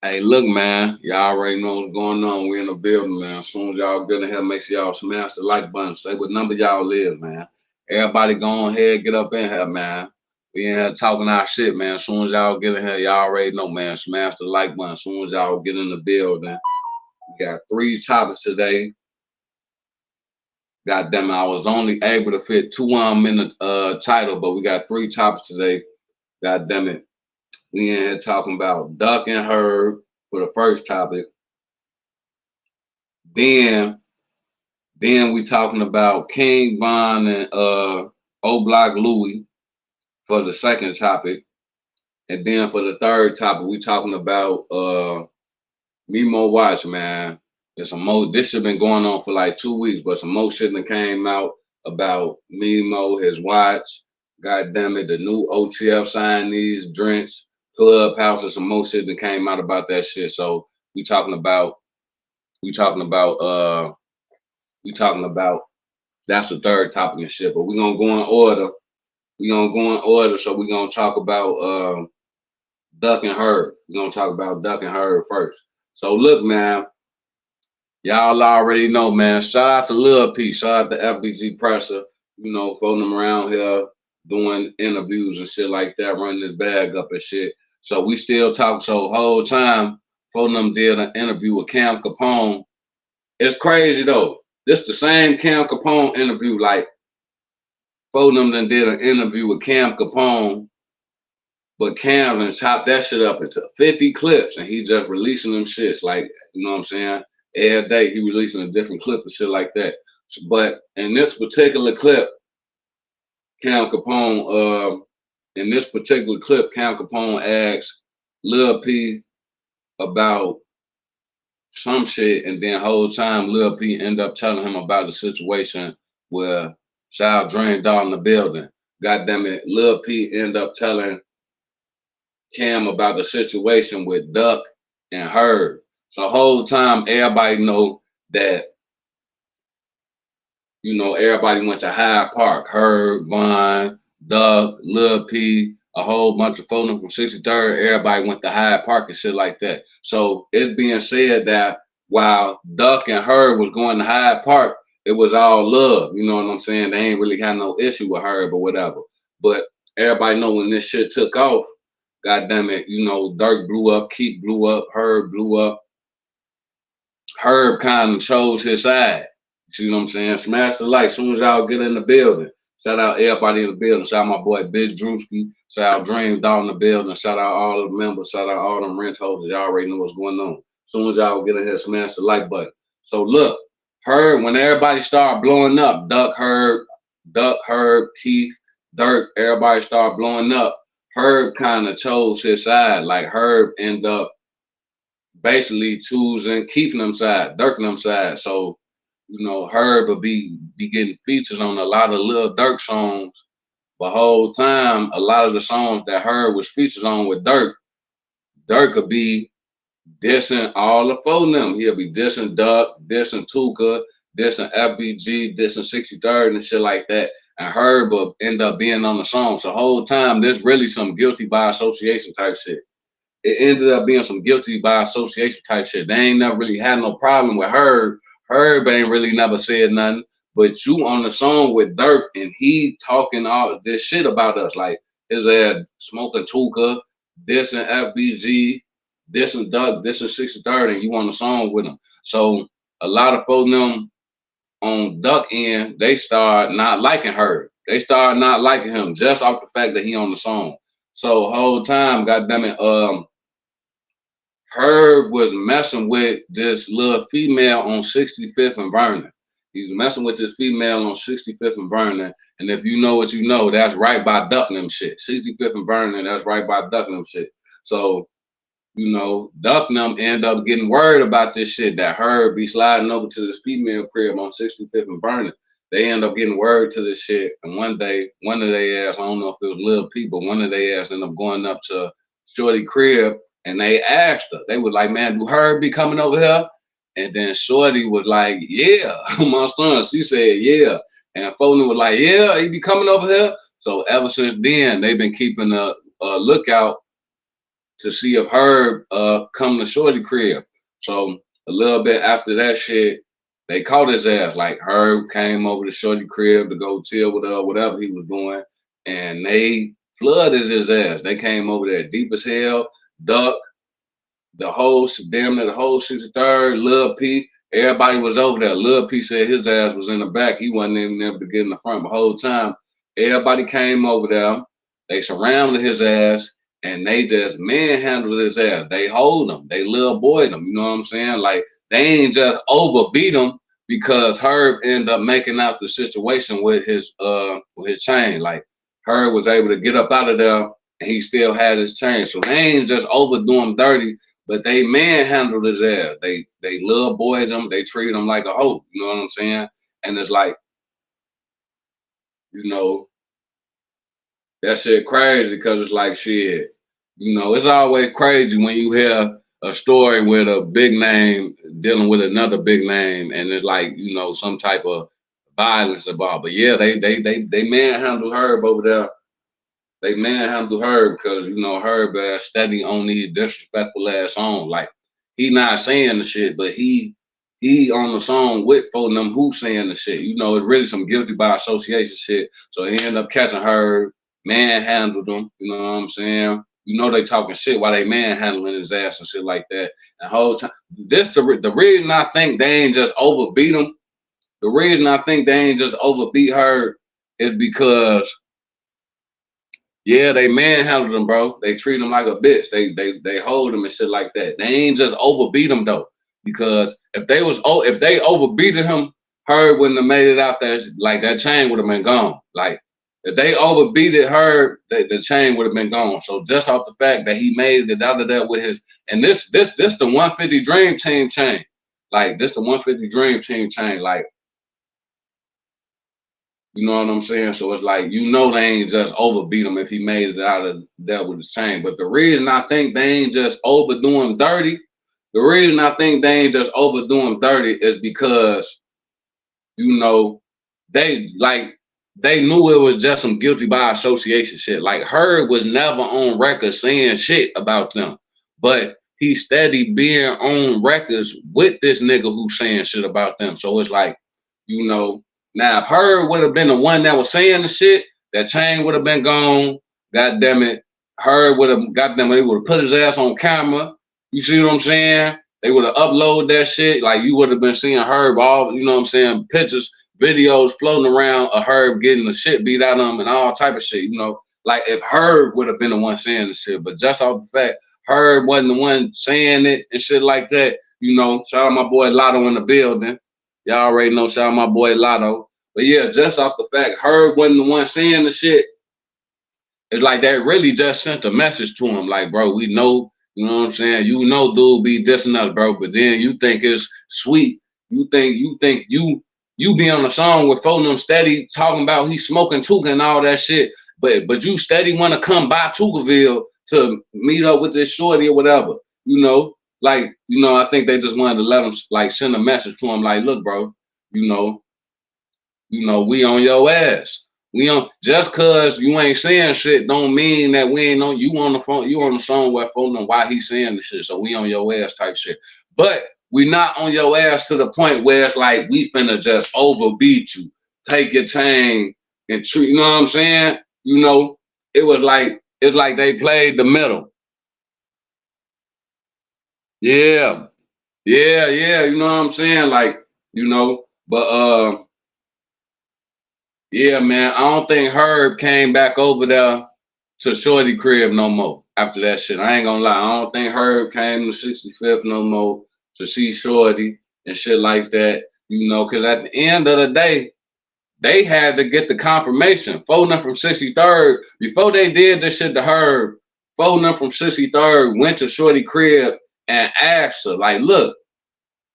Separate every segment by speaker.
Speaker 1: Hey, look, man. Y'all already know what's going on. We in the building, man. As soon as y'all get in here, make sure y'all smash the like button. Say what number y'all live, man. Everybody go on ahead, get up in here, man. We in here talking our shit, man. As soon as y'all get in here, y'all already know, man. Smash the like button. As soon as y'all get in the building. We got 3 topics today. God damn it, I was only able to fit 2 in the title, but we got 3 topics today. God damn it. We in here talking about Duck and Herb for the first topic. Then we talking about King Von and OBlock Louie for the second topic. And then for the third topic, we talking about Mimo watch, man. There's some more this shit been going on for like 2 weeks, but some more shit that came out about Mimo, his watch, god damn it, the new OTF signees, drinks, clubhouse, and some more shit that came out about that shit. So we talking about we talking about uh we talking about that's the third topic and shit. But we're gonna go in order. We're gonna go in order. So we're gonna talk about Duck and Herb. We're gonna talk about Duck and Herb first. So look, man, y'all already know, man. Shout out to Lil P. Shout out to FBG Pressure. You know, following them around here doing interviews and shit like that, running his bag up and shit. So we still talk. So whole time, following them did an interview with Cam Capone. It's crazy though. This the same Cam Capone interview. Like Foden done did an interview with Cam Capone, but Cam done chopped that shit up into 50 clips and he just releasing them shits. Like, you know what I'm saying? Every day he releasing a different clip and shit like that. But in this particular clip, Cam Capone, Cam Capone asked Lil P about some shit, and then whole time Lil P end up telling him about the situation where Child drained down in the building. God damn it, Lil P end up telling Cam about the situation with Duck and Herb. So the whole time everybody know that, you know, everybody went to Hyde Park. Herb, Vaughn, Duck, Lil P, a whole bunch of folks from 63rd, everybody went to Hyde Park and shit like that. So it's being said that while Duck and Herb was going to Hyde Park, it was all love. You know what I'm saying? They ain't really had no issue with Herb or whatever. But everybody know when this shit took off, god damn it, you know, Dirk blew up, Keef blew up, Herb blew up. Herb kind of chose his side. You see what I'm saying? Smash the like as soon as y'all get in the building. Shout out everybody in the building. Shout out my boy Bitch Drewski. Shout out Dream Dog in the building. Shout out all the members. Shout out all them rent holders. Y'all already know what's going on. As soon as y'all get in here, smash the like button. So look, Herb, when everybody started blowing up, Duck, Herb, Keef, Dirk, everybody started blowing up. Herb kind of chose his side. Like Herb ended up basically choosing Keef and them side, Dirk and them side. So, you know, Herb will be getting featured on a lot of Lil Durk songs. But whole time, a lot of the songs that Herb was featured on with Dirk, Dirk could be dissing all the four of them. He'll be dissing Duck, dissing Tuka, dissing FBG, dissing 63rd and shit like that. And Herb will end up being on the song. So the whole time, there's really some guilty by association type shit. It ended up being some guilty by association type shit. They ain't never really had no problem with Herb. Herb ain't really never said nothing. But you on the song with Dirk and he talking all this shit about us. Like his ass smoking Tuka, dissing FBG, dissing Duck, dissing 63rd, and you on the song with him. So a lot of folks them on Duck end, they start not liking Herb. They start not liking him just off the fact that he on the song. So whole time, goddamn it, Herb was messing with this little female on 65th and Vernon. He's messing with this female on 65th and Vernon. And if you know what you know, that's right by Duck them shit. 65th and Vernon, that's right by Duck them shit. So, you know, Duck them end up getting worried about this shit that Herb be sliding over to this female crib on 65th and Vernon. They end up getting word to this shit. And one day, one of their ass, I don't know if it was Lil P, but one of their ass ended up going up to Shorty crib and they asked her. They was like, man, do Herb be coming over here? And then Shorty was like, yeah, my son. She said, yeah. And Foden was like, yeah, he be coming over here. So ever since then, they've been keeping a lookout to see if Herb come to Shorty crib. So a little bit after that shit, they caught his ass. Like Herb came over to Shorty crib to go chill with whatever he was doing, and they flooded his ass. They came over there deep as hell. Duck, the whole damn near the whole 63rd, Lil P. Everybody was over there. Lil P said his ass was in the back. He wasn't even there to get in the front the whole time. Everybody came over there. They surrounded his ass and they just manhandled his ass. They hold him. They little boyed him. You know what I'm saying? Like they ain't just overbeat him because Herb ended up making out the situation with his chain. Like Herb was able to get up out of there and he still had his chain. So they ain't just overdo him dirty. But they manhandled his ass. They little boys him. They treat him like a hoe. You know what I'm saying? And it's like, you know, that shit crazy because it's like shit. You know, it's always crazy when you hear a story with a big name dealing with another big name, and it's like, you know, some type of violence involved. But yeah, they manhandled Herb over there. They manhandled Herb because, you know, Herb steady on these disrespectful ass songs. Like, he not saying the shit, but he on the song with for them who saying the shit. You know, it's really some guilty by association shit. So he ended up catching Herb, manhandled him. You know what I'm saying? You know they talking shit while they manhandling his ass and shit like that. And the whole time, the reason I think they ain't just overbeat him, the reason I think they ain't just overbeat Herb is because yeah, they manhandled him, bro. They treat him like a bitch. They hold him and shit like that. They ain't just overbeat him though, because if they overbeated him, Herb wouldn't have made it out there. Like that chain would have been gone. Like if they overbeated Herb, the chain would have been gone. So just off the fact that he made it out of there with his, and this the 150 Dream Team chain. Like this the 150 Dream Team chain. Like, you know what I'm saying? So it's like, you know, they ain't just overbeat him if he made it out of that with his chain. But the reason I think they ain't just overdo him dirty, the reason I think they ain't just overdo him dirty is because, you know, they knew it was just some guilty by association shit. Like Herb was never on record saying shit about them, but he steady being on records with this nigga who's saying shit about them. So it's like, you know, now if Herb would have been the one that was saying the shit, that chain would have been gone. God damn it. Herb would have they would have put his ass on camera. You see what I'm saying? They would have uploaded that shit. Like you would have been seeing Herb all, you know what I'm saying, pictures, videos floating around of Herb getting the shit beat out of him and all type of shit, you know. Like if Herb would have been the one saying the shit, but just off the fact Herb wasn't the one saying it and shit like that, you know, shout out my boy Lotto in the building. Y'all already know, shout out my boy Lotto. But yeah, just off the fact Herb wasn't the one saying the shit, it's like that really just sent a message to him. Like, bro, we know, you know what I'm saying? You know, dude be dissing us, bro. But then you think it's sweet. You think you be on a song with them steady talking about he smoking Tuka and all that shit. But you steady want to come by Tukaville to meet up with this shorty or whatever. You know, like, you know, I think they just wanted to let him like send a message to him, like, look, bro, you know, we on your ass. We on, just cause you ain't saying shit don't mean that we ain't on you on the phone, you on the song with phone and why he saying the shit. So we on your ass type shit. But we not on your ass to the point where it's like we finna just overbeat you, take your chain and treat, you know what I'm saying? You know, it's like they played the middle. Yeah, you know what I'm saying? Like, you know, but yeah, man, I don't think Herb came back over there to Shorty crib no more after that shit. I ain't gonna lie. I don't think Herb came to 65th no more to see Shorty and shit like that, you know, because at the end of the day, they had to get the confirmation. Folding from 63rd, before they did this shit to Herb, Folding from 63rd went to Shorty crib and asked her, like, look,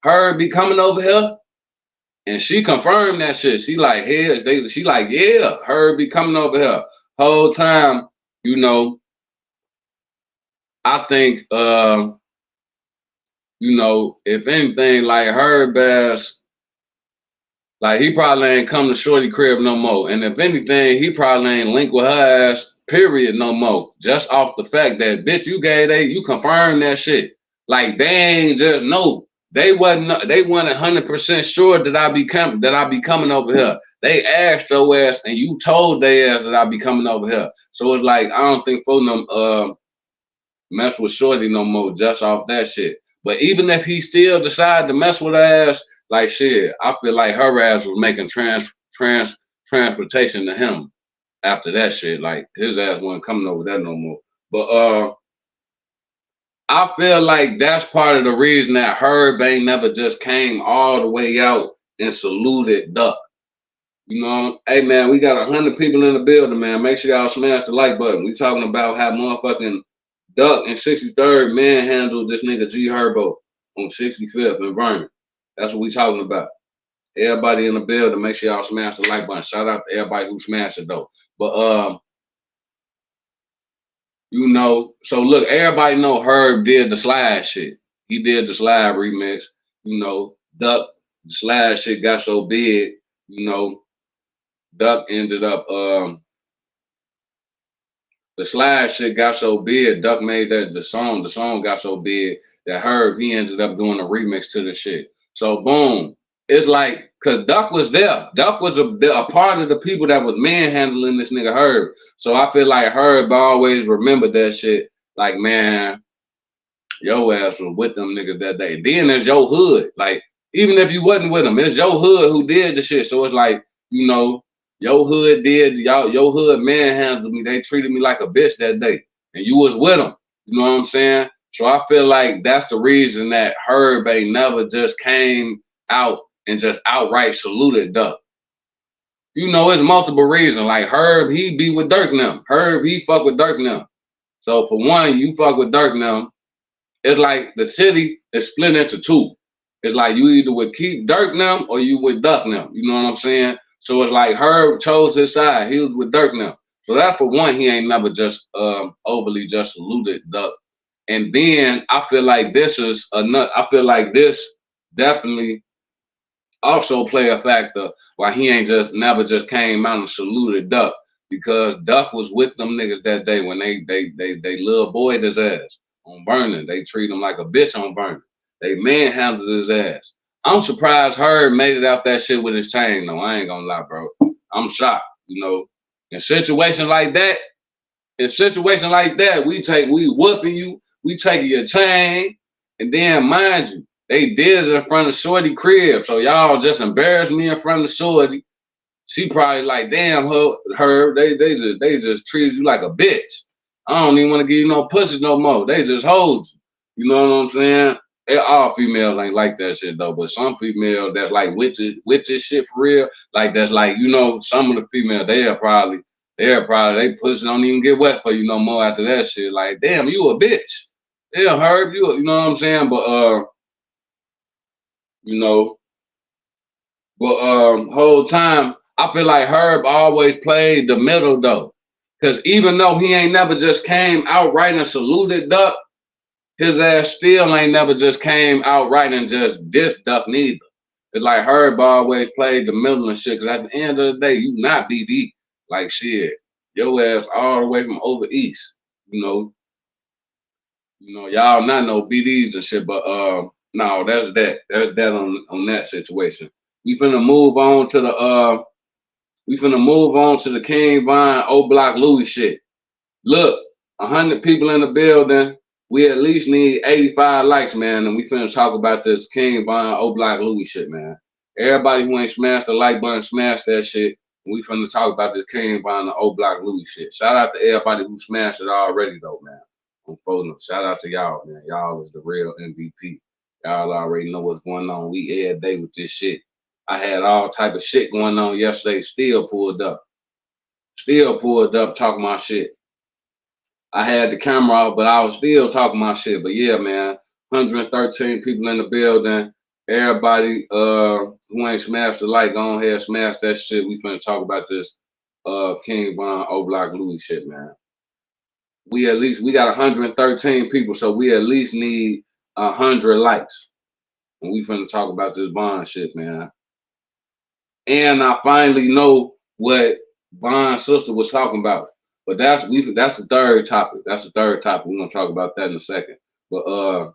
Speaker 1: Herb be coming over here? And she confirmed that shit. She like, hey, she like, yeah, Herb be coming over here. Whole time, you know, I think, you know, if anything, like Herb ass, like he probably ain't come to Shorty crib no more. And if anything, he probably ain't linked with her ass period, no more. Just off the fact that, bitch, you confirmed that shit. Like, they ain't just, no. They wasn't 100% sure that I be coming over here. They asked your ass, and you told their ass that I be coming over here. So it's like, I don't think for them mess with Shorty no more just off that shit. But even if he still decide to mess with her ass, like shit, I feel like her ass was making transportation to him after that shit. Like his ass wasn't coming over there no more. But I feel like that's part of the reason that Herb ain't never just came all the way out and saluted Duck. You know, hey man, we got 100 people in the building, man. Make sure y'all smash the like button. We talking about how motherfucking Duck and 63rd manhandled this nigga G Herbo on 65th and Vernon. That's what we talking about. Everybody in the building, make sure y'all smash the like button. Shout out to everybody who smashed it though. But you know, so look, everybody know Herb did the slide shit. He did the slide remix. You know, Duck, the slide shit got so big, you know, Duck ended up the slide shit got so big, Duck made the song got so big that Herb, he ended up doing a remix to the shit. So boom. It's like, cause Duck was there. Duck was a part of the people that was manhandling this nigga Herb. So I feel like Herb always remembered that shit. Like, man, your ass was with them niggas that day. Then there's your hood. Like, even if you wasn't with them, it's your hood who did the shit. So it's like, you know, your hood did, your hood manhandled me. They treated me like a bitch that day. And you was with them. You know what I'm saying? So I feel like that's the reason that Herb ain't never just came out and just outright saluted Duck. You know, it's multiple reasons. Like Herb, he be with Dirk now. Herb, he fuck with Dirk now. So for one, you fuck with Dirk now. It's like the city is split into two. It's like you either with Keef Dirk now or you with Duck now. You know what I'm saying? So it's like Herb chose his side. He was with Dirk now. So that's for one, he ain't never just overly just saluted Duck. And then I feel like this is another, I feel like this definitely also play a factor why he ain't just never just came out and saluted Duck, because Duck was with them niggas that day when they little boyed his ass on Burning. They treat him like a bitch on Burning. They manhandled his ass. I'm surprised Herb made it out that shit with his chain though. I ain't gonna lie, bro. I'm shocked. You know, in situations like that, we whooping you, we taking your chain, and then mind you, they did it in front of Shorty crib. So y'all just embarrassed me in front of Shorty. She probably like, damn, Herb, they just treated you like a bitch. I don't even want to give you no pussy no more. They just hold you. You know what I'm saying? All females ain't like that shit though, but some females that's like with this shit for real, like that's like, you know, some of the females they're probably they pussy don't even get wet for you no more after that shit. Like, damn, you a bitch. Yeah, Herb, you know what I'm saying? But you know, but whole time I feel like Herb always played the middle though. Cause even though he ain't never just came outright and saluted Duck, his ass still ain't never just came outright and just dissed Duck neither. It's like Herb always played the middle and shit. Cause at the end of the day, you not BD. Like shit, your ass all the way from over east. You know, y'all not no BDs and shit. But no, that's that. That's that on that situation. We finna move on to the King Von OBlock Louie shit. Look, 100 people in the building. We at least need 85 likes, man, and we finna talk about this King Von OBlock Louie shit, man. Everybody who ain't smashed the like button, smash that shit. We finna talk about this King Von OBlock Louie shit. Shout out to everybody who smashed it already, though, man. I'm folding. Shout out to y'all, man. Y'all is the real MVP. Y'all already know what's going on. We every day with this shit. I had all type of shit going on yesterday. Still pulled up talking my shit. I had the camera off, but I was still talking my shit. But yeah, man, 113 people in the building. Everybody who ain't smashed the like, go ahead, smash that shit. We finna talk about this King Von OBlock Louie shit, man. We got 113 people, so we at least need 100 likes. And we finna talk about this Von shit, man. And I finally know what Von's sister was talking about. But that's the third topic. That's the third topic. We're gonna talk about that in a second. But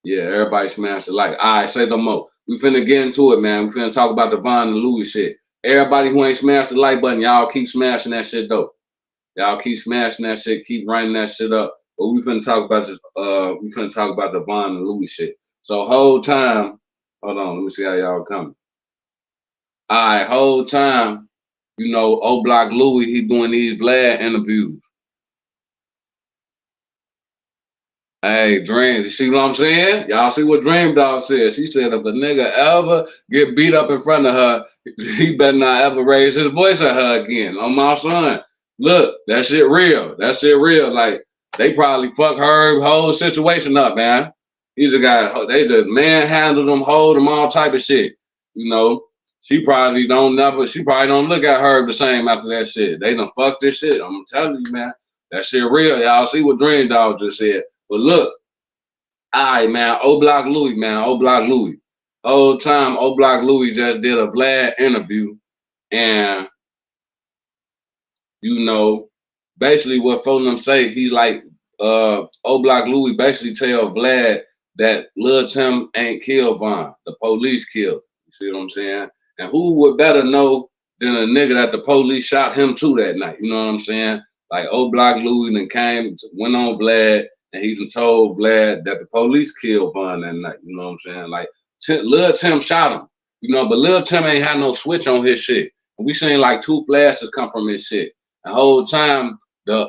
Speaker 1: yeah, everybody smashed the like. All right, say no more. We finna get into it, man. We finna talk about the Von and Louie shit. Everybody who ain't smashed the like button, y'all keep smashing that shit though. Y'all keep smashing that shit, keep running that shit up. But we finna talk about this. We finna talk about the Von and Louie shit. So whole time, hold on, let me see how y'all coming. All right, whole time, you know, OBlock Louie, he doing these Vlad interviews. Hey, Dream, you see what I'm saying? Y'all see what Dream Dog said? She said if a nigga ever get beat up in front of her, he better not ever raise his voice at her again. On my son. Look, that shit real. That shit real. Like, they probably fuck her whole situation up, man. He just got, they just manhandled them, hold them, all type of shit. You know, she probably don't look at her the same after that shit. They done fucked this shit. I'm telling you, man. That shit real. Y'all see what Dream Dog just said. But look, all right, man, OBlock Louie, man, OBlock Louie. Whole time, OBlock Louie just did a Vlad interview, and you know, basically what folks them say, he's like, OBlock Louie basically tell Vlad that Lil Tim ain't killed Von, the police killed. You see what I'm saying? And who would better know than a nigga that the police shot him too that night? You know what I'm saying? Like OBlock Louie then went on Vlad. And he done told Vlad that the police killed Von that night. You know what I'm saying? Like, Lil Tim shot him. You know, but Lil Tim ain't had no switch on his shit. And we seen like 2 flashes come from his shit. The whole time, the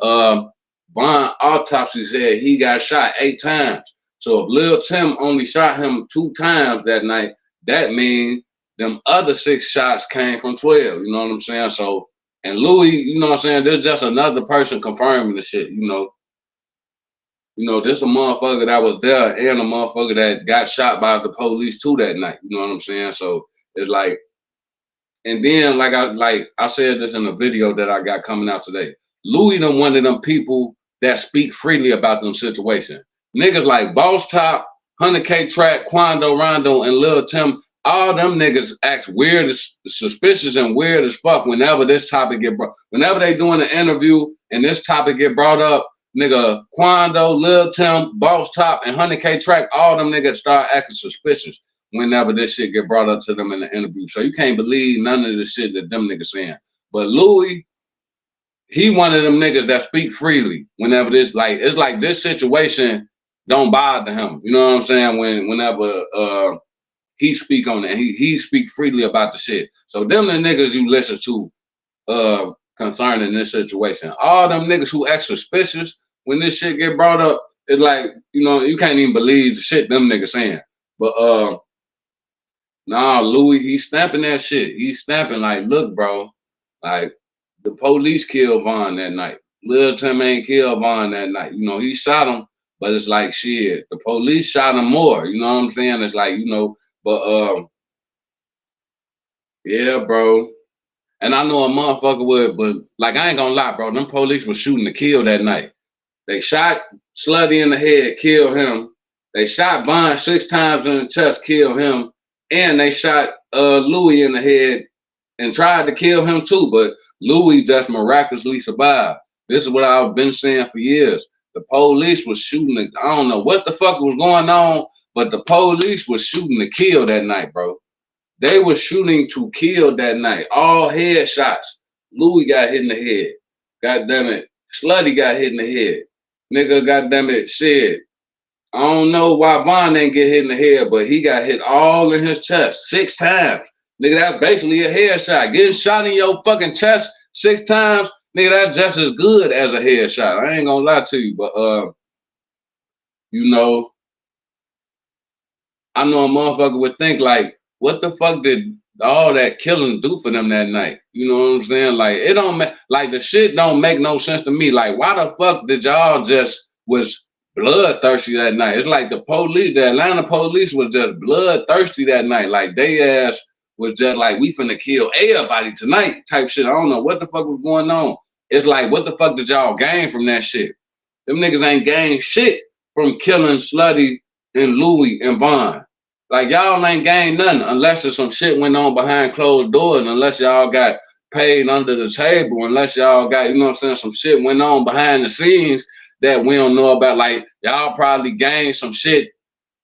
Speaker 1: Von autopsy said he got shot 8 times. So if Lil Tim only shot him 2 times that night, that means them other 6 shots came from 12. You know what I'm saying? So, and Louie, you know what I'm saying? There's just another person confirming the shit, you know. You know, this a motherfucker that was there and a motherfucker that got shot by the police too that night. You know what I'm saying? So it's like, and then like I said this in a video that I got coming out today. Louie done one of them people that speak freely about them situations. Niggas like Boss Top, 100K Track, Quando, Rondo, and Lil Tim, all them niggas act weird, suspicious, and weird as fuck whenever this topic get brought. Whenever they doing an interview and this topic get brought up, nigga, Quando, Lil Tim, Boss Top, and 100K Track, all them niggas start acting suspicious whenever this shit get brought up to them in the interview. So you can't believe none of the shit that them niggas saying. But Louie, he one of them niggas that speak freely whenever this, like, it's like this situation don't bother him. You know what I'm saying? Whenever he speak on it, he speak freely about the shit. So them the niggas you listen to concerning this situation. All them niggas who act suspicious when this shit get brought up, it's like, you know, you can't even believe the shit them niggas saying. But nah, Louie, he's stamping that shit. He's stamping like, look, bro, like the police killed Von that night. Lil Tim ain't killed Von that night. You know, he shot him, but it's like shit. The police shot him more. You know what I'm saying? It's like, you know, but yeah, bro. And I know a motherfucker would, but like I ain't gonna lie, bro. Them police was shooting to kill that night. They shot Slutty in the head, killed him. They shot Von 6 times in the chest, killed him, and they shot Louie in the head and tried to kill him too. But Louie just miraculously survived. This is what I've been saying for years. The police was shooting. I don't know what the fuck was going on, but the police was shooting to kill that night, bro. They were shooting to kill that night. All headshots. Louie got hit in the head. God damn it. Slutty got hit in the head. Nigga, goddamn it, shit. I don't know why Von didn't get hit in the head, but he got hit all in his chest 6 times. Nigga, that's basically a headshot. Getting shot in your fucking chest 6 times, nigga, that's just as good as a headshot. I ain't gonna lie to you, but you know, I know a motherfucker would think like, what the fuck did all that killing do for them that night? You know what I'm saying? Like, it don't make, like, the shit don't make no sense to me. Like, why the fuck did y'all just was bloodthirsty that night? It's like the police, the Atlanta police was just bloodthirsty that night. Like, they ass was just like, we finna kill everybody tonight type shit. I don't know what the fuck was going on. It's like, what the fuck did y'all gain from that shit? Them niggas ain't gained shit from killing Slutty and Louie and Von. Like, y'all ain't gained nothing unless there's some shit went on behind closed doors, and unless y'all got paid under the table unless y'all got, you know what I'm saying, some shit went on behind the scenes that we don't know about. Like y'all probably gained some shit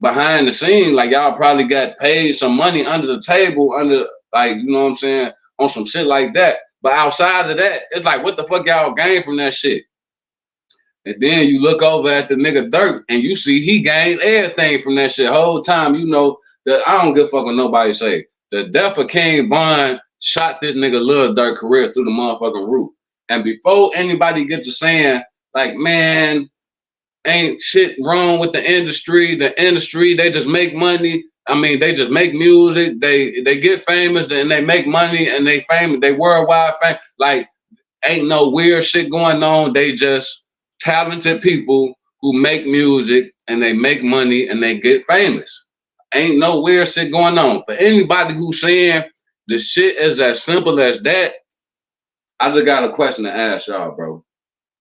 Speaker 1: behind the scenes, like y'all probably got paid some money under the table, under, like, you know what I'm saying, on some shit like that. But outside of that, it's like, what the fuck y'all gained from that shit? And then you look over at the nigga Dirt and you see he gained everything from that shit. Whole time, you know, that I don't give a fuck what nobody say. The death of King Von shot this nigga Lil Durk career through the motherfucking roof. And before anybody get to saying, like, man, ain't shit wrong with the industry. The industry, they just make money. I mean, they just make music. They get famous and they make money and they famous. They worldwide famous. Like, ain't no weird shit going on. They just talented people who make music and they make money and they get famous. Ain't no weird shit going on. For anybody who's saying the shit is as simple as that, I just got a question to ask y'all, bro.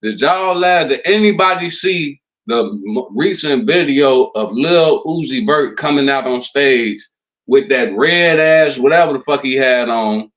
Speaker 1: Did anybody see the recent video of Lil Uzi Vert coming out on stage with that red ass, whatever the fuck he had on,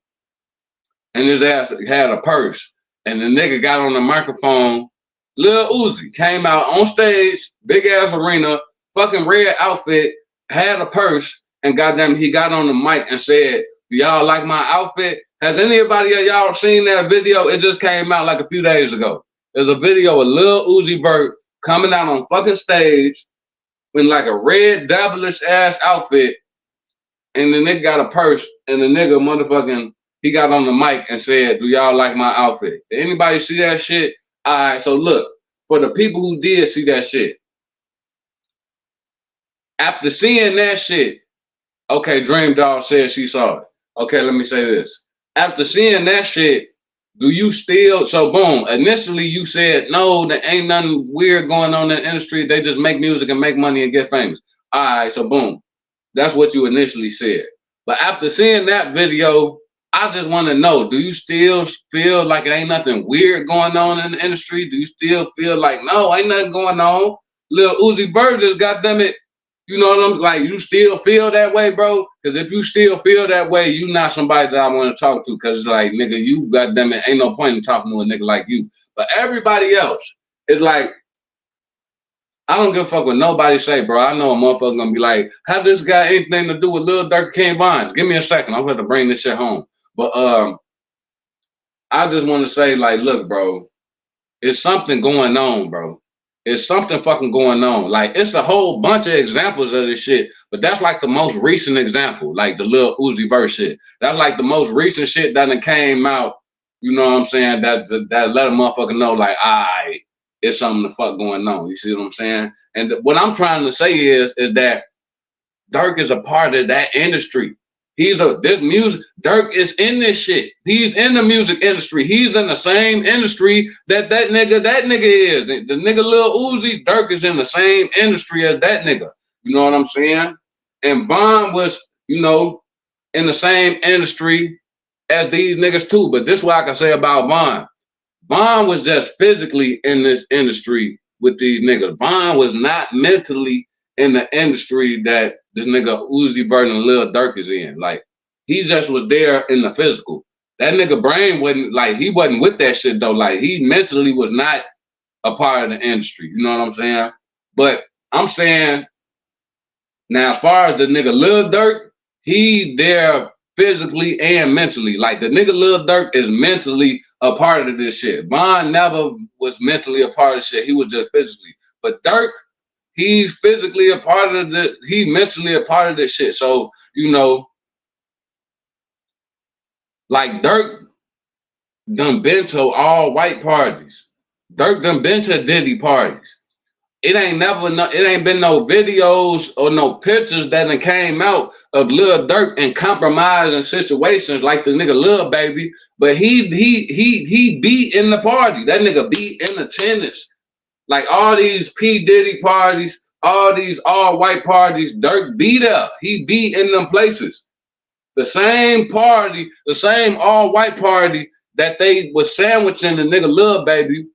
Speaker 1: and his ass had a purse, and the nigga got on the microphone. Lil Uzi came out on stage, big ass arena, fucking red outfit, had a purse, and goddamn, he got on the mic and said, "Do y'all like my outfit?" Has anybody of y'all seen that video? It just came out like a few days ago. There's a video of Lil Uzi Vert coming out on fucking stage in like a red devilish ass outfit, and the nigga got a purse, and the nigga motherfucking, he got on the mic and said, "Do y'all like my outfit?" Did anybody see that shit? All right, so look, for the people who did see that shit, after seeing that shit, okay, Dream Doll said she saw it. Okay, let me say this. After seeing that shit, do you still, so boom, initially you said, no, there ain't nothing weird going on in the industry. They just make music and make money and get famous. All right, so boom. That's what you initially said. But after seeing that video, I just want to know, do you still feel like it ain't nothing weird going on in the industry? Do you still feel like, no, ain't nothing going on? Lil Uzi Vert just, goddamn it, you know what I'm like, you still feel that way, bro? Because if you still feel that way, you not somebody that I want to talk to, because like, nigga, you, goddamn it, ain't no point in talking to a nigga like you. But everybody else, it's like, I don't give a fuck what nobody say, bro. I know a motherfucker gonna be like, how this got anything to do with Lil Durk, King Von? Give me a second, I'm gonna bring this shit home. But I just want to say, like, look, bro, it's something going on, bro. It's something fucking going on. Like, it's a whole bunch of examples of this shit, but that's like the most recent example, like the Lil Uzi Vert shit. That's like the most recent shit that came out, you know what I'm saying, that let a motherfucker know, like, alright, it's something the fuck going on. You see what I'm saying? And what I'm trying to say is that Durk is a part of that industry. Durk is in this shit. He's in the music industry. He's in the same industry that nigga is. The nigga Lil Uzi, Durk is in the same industry as that nigga. You know what I'm saying? And Von was, you know, in the same industry as these niggas too. But this is what I can say about Von. Von was just physically in this industry with these niggas. Von was not mentally in the industry that this nigga Uzi Vert and Lil Durk is in. Like, he just was there in the physical. That nigga brain wasn't, like, he wasn't with that shit though. Like, he mentally was not a part of the industry. You know what I'm saying? But I'm saying, now as far as the nigga Lil Durk, he there physically and mentally. Like, the nigga Lil Durk is mentally a part of this shit. Von never was mentally a part of shit. He was just physically. But Durk, he's physically a part of he's mentally a part of this shit. So, you know, like, Durk done been to all white parties. Durk done been to Diddy parties. It ain't been no videos or no pictures that came out of Lil Durk in compromising situations like the nigga Lil Baby. But he be in the party. That nigga be in attendance. Like, all these P. Diddy parties, all these all-white parties, Durk be there. He be in them places. The same party, the same all-white party that they was sandwiching the nigga Lil Baby,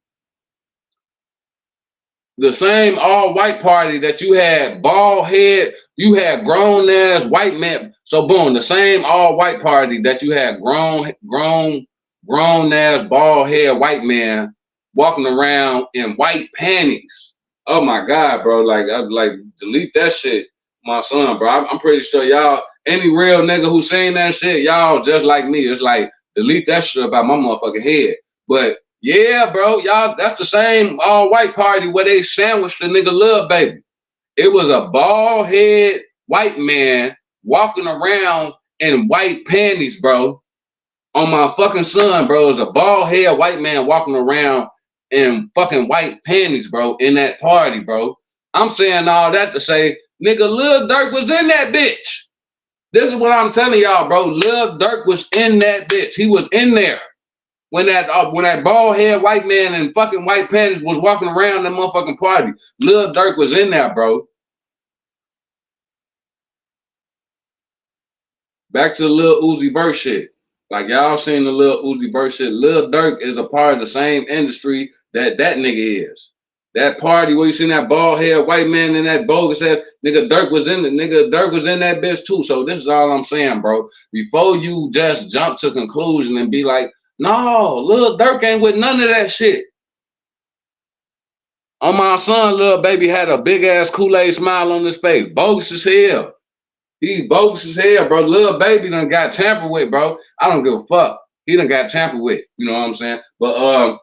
Speaker 1: the same all-white party that you had bald head, you had grown-ass white men. So, boom, the same all-white party that you had grown grown ass bald head white man walking around in white panties. Oh my God, bro! Like I like delete that shit, my son, bro. I'm pretty sure y'all, any real nigga who seen that shit, y'all just like me. It's like delete that shit about my motherfucking head. But yeah, bro, y'all, that's the same all white party where they sandwiched the nigga Lil Baby. It was a bald head white man walking around in white panties, bro. On my fucking son, bro, is a bald head white man walking around in fucking white panties, bro, in that party, bro. I'm saying all that to say, nigga, Lil Durk was in that bitch. This is what I'm telling y'all, bro. Lil Durk was in that bitch. He was in there when that bald head white man in fucking white panties was walking around that motherfucking party. Lil Durk was in there, bro. Back to the Lil Uzi Vert shit. Like y'all seen the Lil Uzi Vert shit. Lil Durk is a part of the same industry that nigga is. That party where you seen that bald head white man in that bogus ass nigga Durk was in it. Nigga Durk was in that bitch too. So this is all I'm saying, bro. Before you just jump to conclusion and be like, no, Lil Durk ain't with none of that shit. On my son, Lil Baby had a big ass Kool-Aid smile on his face. Bogus as hell. He bogus as hell, bro. Lil Baby done got tampered with, bro. I don't give a fuck. He done got tampered with. You know what I'm saying? But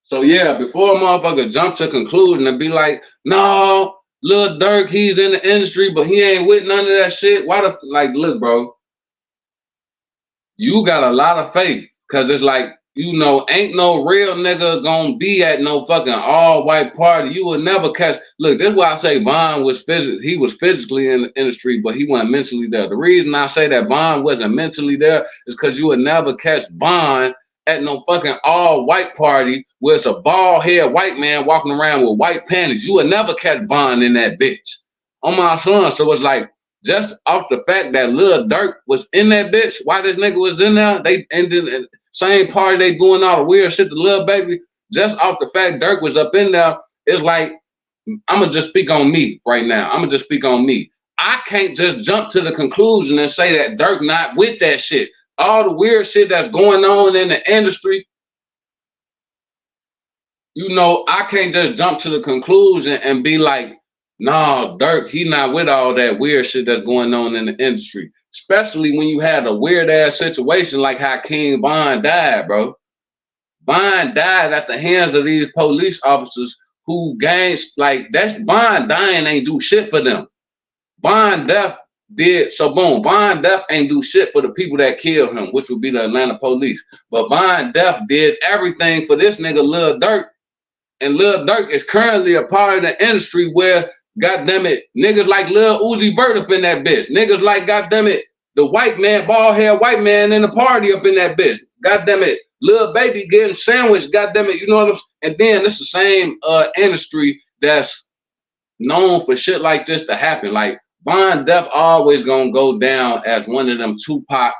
Speaker 1: so yeah, before a motherfucker jump to conclusion and be like, no, Lil Durk, he's in the industry, but he ain't with none of that shit. Why the like? Look, bro, you got a lot of faith, cause it's like, you know, ain't no real nigga gonna be at no fucking all white party. You will never catch. Look, this is why I say Von was he was physically in the industry, but he wasn't mentally there. The reason I say that Von wasn't mentally there is because you would never catch Von at no fucking all white party where it's a bald head white man walking around with white panties. You would never catch Von in that bitch. On my son, so it's like, just off the fact that Lil Durk was in that bitch, why this nigga was in there, they ended same party, they doing all the weird shit to Lil Baby. Just off the fact Durk was up in there, it's like, I'ma just speak on me right now. I'ma just speak on me. I can't just jump to the conclusion and say that Durk not with that shit. All the weird shit that's going on in the industry, you know, I can't just jump to the conclusion and be like, nah, Durk, he not with all that weird shit that's going on in the industry. Especially when you had a weird ass situation like how King Von died, bro. Von died at the hands of these police officers who gangs like that's Von dying ain't do shit for them. Von death did so boom. Von death ain't do shit for the people that killed him, which would be the Atlanta police. But Von death did everything for this nigga Lil Durk. And Lil Durk is currently a part of the industry where, goddamn it, niggas like Lil Uzi Vert up in that bitch. Niggas like, goddamn it, the white man, bald head white man in the party up in that bitch. Goddamn it, Lil Baby getting sandwiched. Goddamn it, you know what I'm saying? And then it's the same industry that's known for shit like this to happen. Like Von Def always gonna go down as one of them Tupac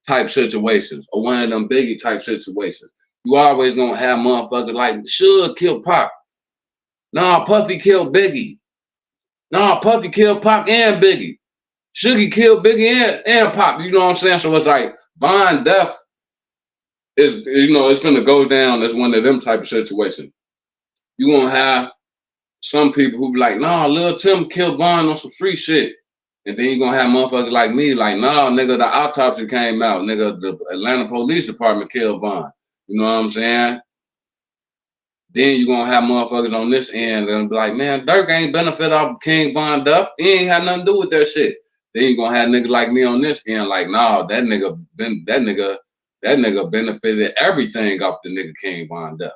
Speaker 1: type situations or one of them Biggie type situations. You always gonna have motherfuckers like Suge killed Pac. Nah, Puffy killed Biggie. Nah, Puffy killed Pac and Biggie. Suge killed Biggie and Pac. You know what I'm saying? So it's like Von Def is, you know, it's gonna go down as one of them type of situations. You gonna have some people who be like, nah, Lil Tim killed Von on some free shit. And then you're gonna have motherfuckers like me, like, nah, nigga, the autopsy came out. Nigga, the Atlanta Police Department killed Von. You know what I'm saying? Then you're gonna have motherfuckers on this end and be like, man, Durk ain't benefit off King Von Duff. He ain't had nothing to do with that shit. Then you're gonna have niggas like me on this end, like, nah, that nigga benefited everything off the nigga King Von Duff.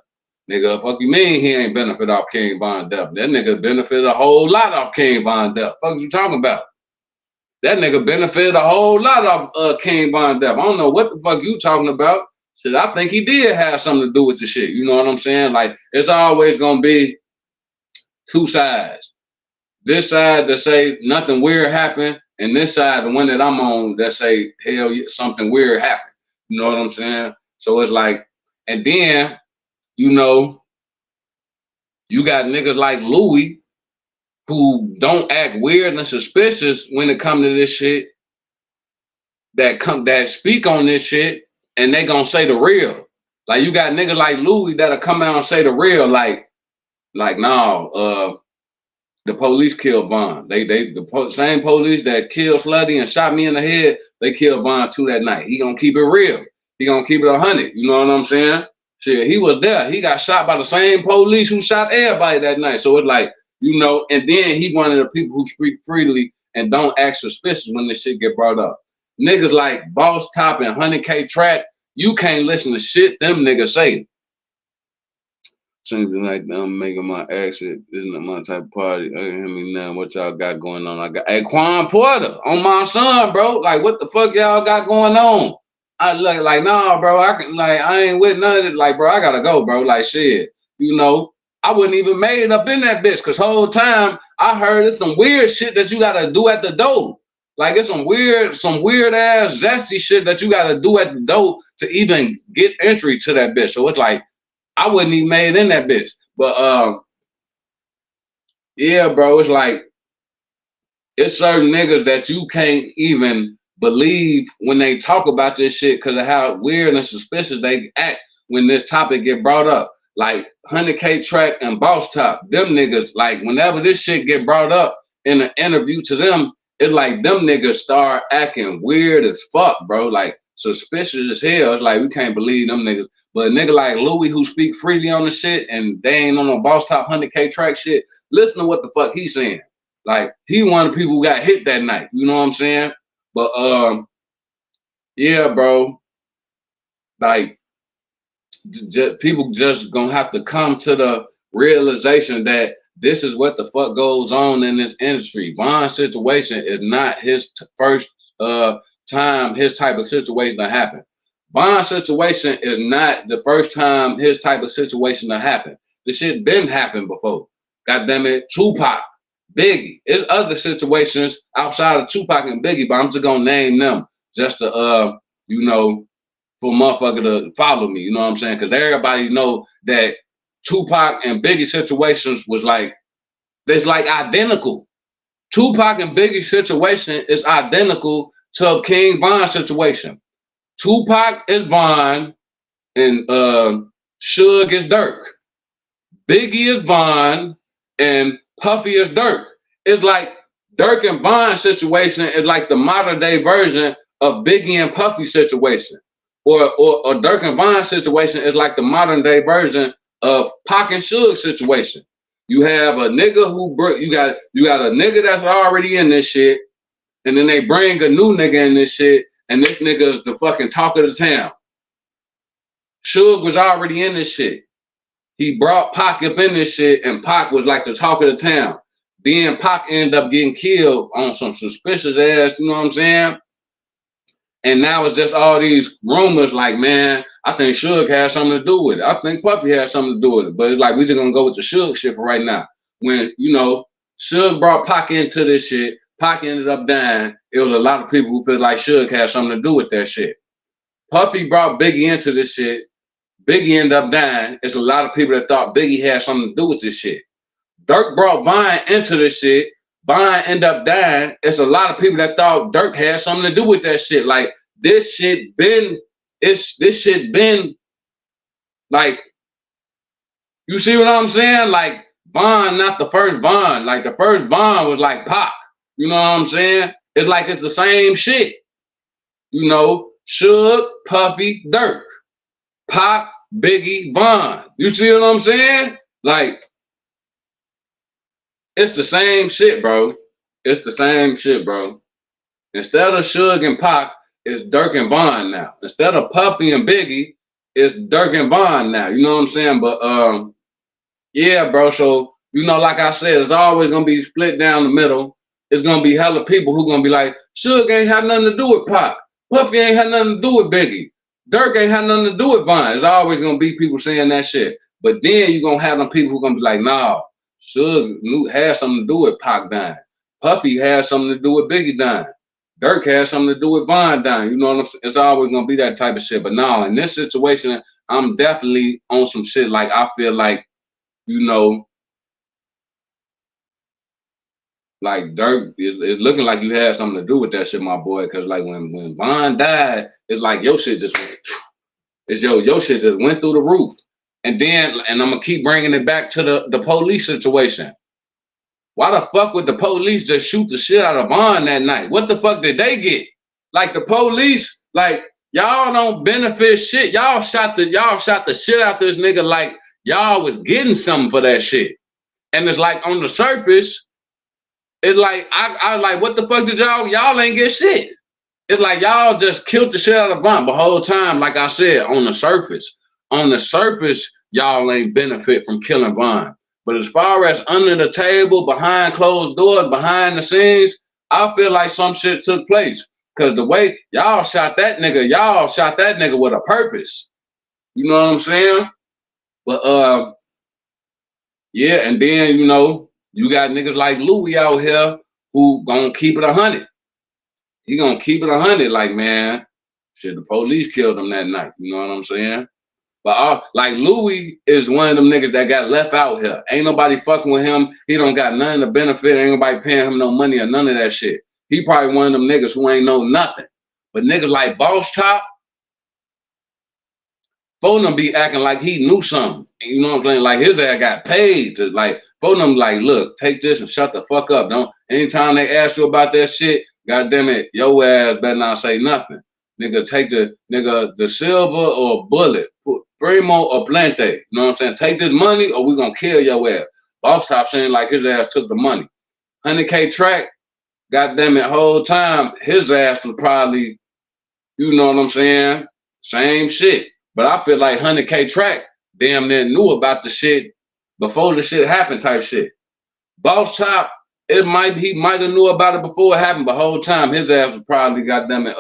Speaker 1: Nigga, fuck you mean he ain't benefit off King Von Duff? That nigga benefited a whole lot off King Von Duff. Fuck you talking about? That nigga benefited a whole lot of King Von Duff. I don't know what the fuck you talking about. Shit, I think he did have something to do with the shit. You know what I'm saying? Like, it's always gonna be two sides. This side that say nothing weird happened, and this side, the one that I'm on, that say, hell yeah, something weird happened. You know what I'm saying? So it's like, and then, you know, you got niggas like Louie who don't act weird and suspicious when it comes to this shit. that speak on this shit and they gonna say the real. Like you got niggas like Louie that'll come out and say the real, like no, the police killed Von. Same police that killed Slutty and shot me in the head, they killed Von too that night. He gonna keep it real. He gonna keep it 100. You know what I'm saying? Shit, he was there. He got shot by the same police who shot everybody that night. So it's like, you know, and then he one of the people who speak freely and don't act suspicious when this shit get brought up. Niggas like Boss Top and 100K Track, you can't listen to shit them niggas say. Seems like I'm making my exit. This isn't my type of party. Hear me now. What y'all got going on? I got Quan Porter on my son, bro. Like, what the fuck y'all got going on? I look like, nah, bro. I ain't with none of it. Like, bro, I gotta go, bro. Like, shit. You know, I wouldn't even made it up in that bitch, cause whole time I heard it's some weird shit that you gotta do at the door. Like, it's some weird ass zesty shit that you gotta do at the door to even get entry to that bitch. So it's like, I wouldn't even made in that bitch. But yeah, bro, it's like it's certain niggas that you can't even believe when they talk about this shit because of how weird and suspicious they act when this topic get brought up. Like 100K Track and Boss Top, them niggas, like whenever this shit get brought up in an interview to them, it's like them niggas start acting weird as fuck, bro. Like suspicious as hell. It's like we can't believe them niggas. But a nigga like Louie who speak freely on the shit and they ain't on no Boss Top 100K Track shit, listen to what the fuck he's saying. Like he one of the people who got hit that night. You know what I'm saying? But yeah, bro. Like people just gonna have to come to the realization that this is what the fuck goes on in this industry. Von's situation is not his first time his type of situation to happen. Von's situation is not the first time his type of situation to happen. This shit been happened before. God damn it, Tupac, Biggie. There's other situations outside of Tupac and Biggie, but I'm just gonna name them just to you know, for motherfucker to follow me. You know what I'm saying? Because everybody know that Tupac and Biggie situations was like, it's like identical. Tupac and Biggie situation is identical to King Von's situation. Tupac is Von and Suge is Dirk. Biggie is Von and Puffy is Dirk. It's like Dirk and Von's situation is like the modern day version of Biggie and Puffy situation. Or Dirk and Von's situation is like the modern day version of Pac and Suge's situation. You have a nigga who you got a nigga that's already in this shit, and then they bring a new nigga in this shit, and this nigga is the fucking talk of the town. Suge was already in this shit. He brought Pac up in this shit, and Pac was like the talk of the town. Then Pac ended up getting killed on some suspicious ass, you know what I'm saying? And now it's just all these rumors like, man, I think Suge had something to do with it. I think Puffy had something to do with it. But it's like, we just gonna go with the Suge shit for right now. When, you know, Suge brought Pac into this shit, Pac ended up dying. It was a lot of people who feel like Suge had something to do with that shit. Puffy brought Biggie into this shit. Biggie ended up dying. It's a lot of people that thought Biggie had something to do with this shit. Dirk brought Vine into this shit. Vine ended up dying. It's a lot of people that thought Dirk had something to do with that shit. Like this shit been like, you see what I'm saying? Like Von, not the first Von. Like the first Von was like Pac. You know what I'm saying? It's like it's the same shit. You know, Suge, Puffy, Dirk, Pac, Biggie, Von. You see what I'm saying? Like, it's the same shit, bro. It's the same shit, bro. Instead of Suge and Pac, it's Dirk and Von now. Instead of Puffy and Biggie, it's Dirk and Von now. You know what I'm saying? But yeah, bro. So, you know, like I said, it's always gonna be split down the middle. It's gonna be hella people who gonna be like, Suge ain't had nothing to do with Pac. Puffy ain't had nothing to do with Biggie. Dirk ain't had nothing to do with Von. It's always gonna be people saying that shit. But then you're gonna have them people who gonna be like, nah, Suge had something to do with Pac dying. Puffy had something to do with Biggie dying. Dirk had something to do with Von dying. You know what I'm saying? It's always gonna be that type of shit. But now in this situation, I'm definitely on some shit. Like I feel like, you know, like Dirk, it's looking like you had something to do with that shit, my boy. Cause like when Von died, it's like your shit just went, it's your shit just went through the roof. And then, and I'm gonna keep bringing it back to the police situation. Why the fuck would the police just shoot the shit out of Von that night? What the fuck did they get? Like the police, like y'all don't benefit shit. Y'all shot the shit out this nigga like y'all was getting something for that shit. And it's like on the surface, it's like I like what the fuck did y'all ain't get shit. It's like y'all just killed the shit out of Von the whole time. Like I said, on the surface, y'all ain't benefit from killing Von. But as far as under the table, behind closed doors, behind the scenes, I feel like some shit took place. Cause the way y'all shot that nigga with a purpose. You know what I'm saying? But yeah, and then you got niggas like Louie out here who gonna keep it 100. He gonna keep it 100. Like, man, shit, the police killed him that night. You know what I'm saying? But like Louie is one of them niggas that got left out here. Ain't nobody fucking with him. He don't got none of the benefit. Ain't nobody paying him no money or none of that shit. He probably one of them niggas who ain't know nothing. But niggas like Boss Chop, phone them be acting like he knew something. You know what I'm saying? Like his ass got paid to like phone them like, look, take this and shut the fuck up. Don't anytime they ask you about that shit, God damn it, your ass better not say nothing. Nigga, take the silver or bullet. Primo or Plante. You know what I'm saying? Take this money or we gonna kill your ass. Boss Top saying like his ass took the money. 100K track, goddamn it, whole time, his ass was probably, you know what I'm saying? Same shit. But I feel like 100K track damn near knew about the shit before the shit happened type shit. Boss Top, he might have knew about it before it happened, but whole time his ass was probably goddamn it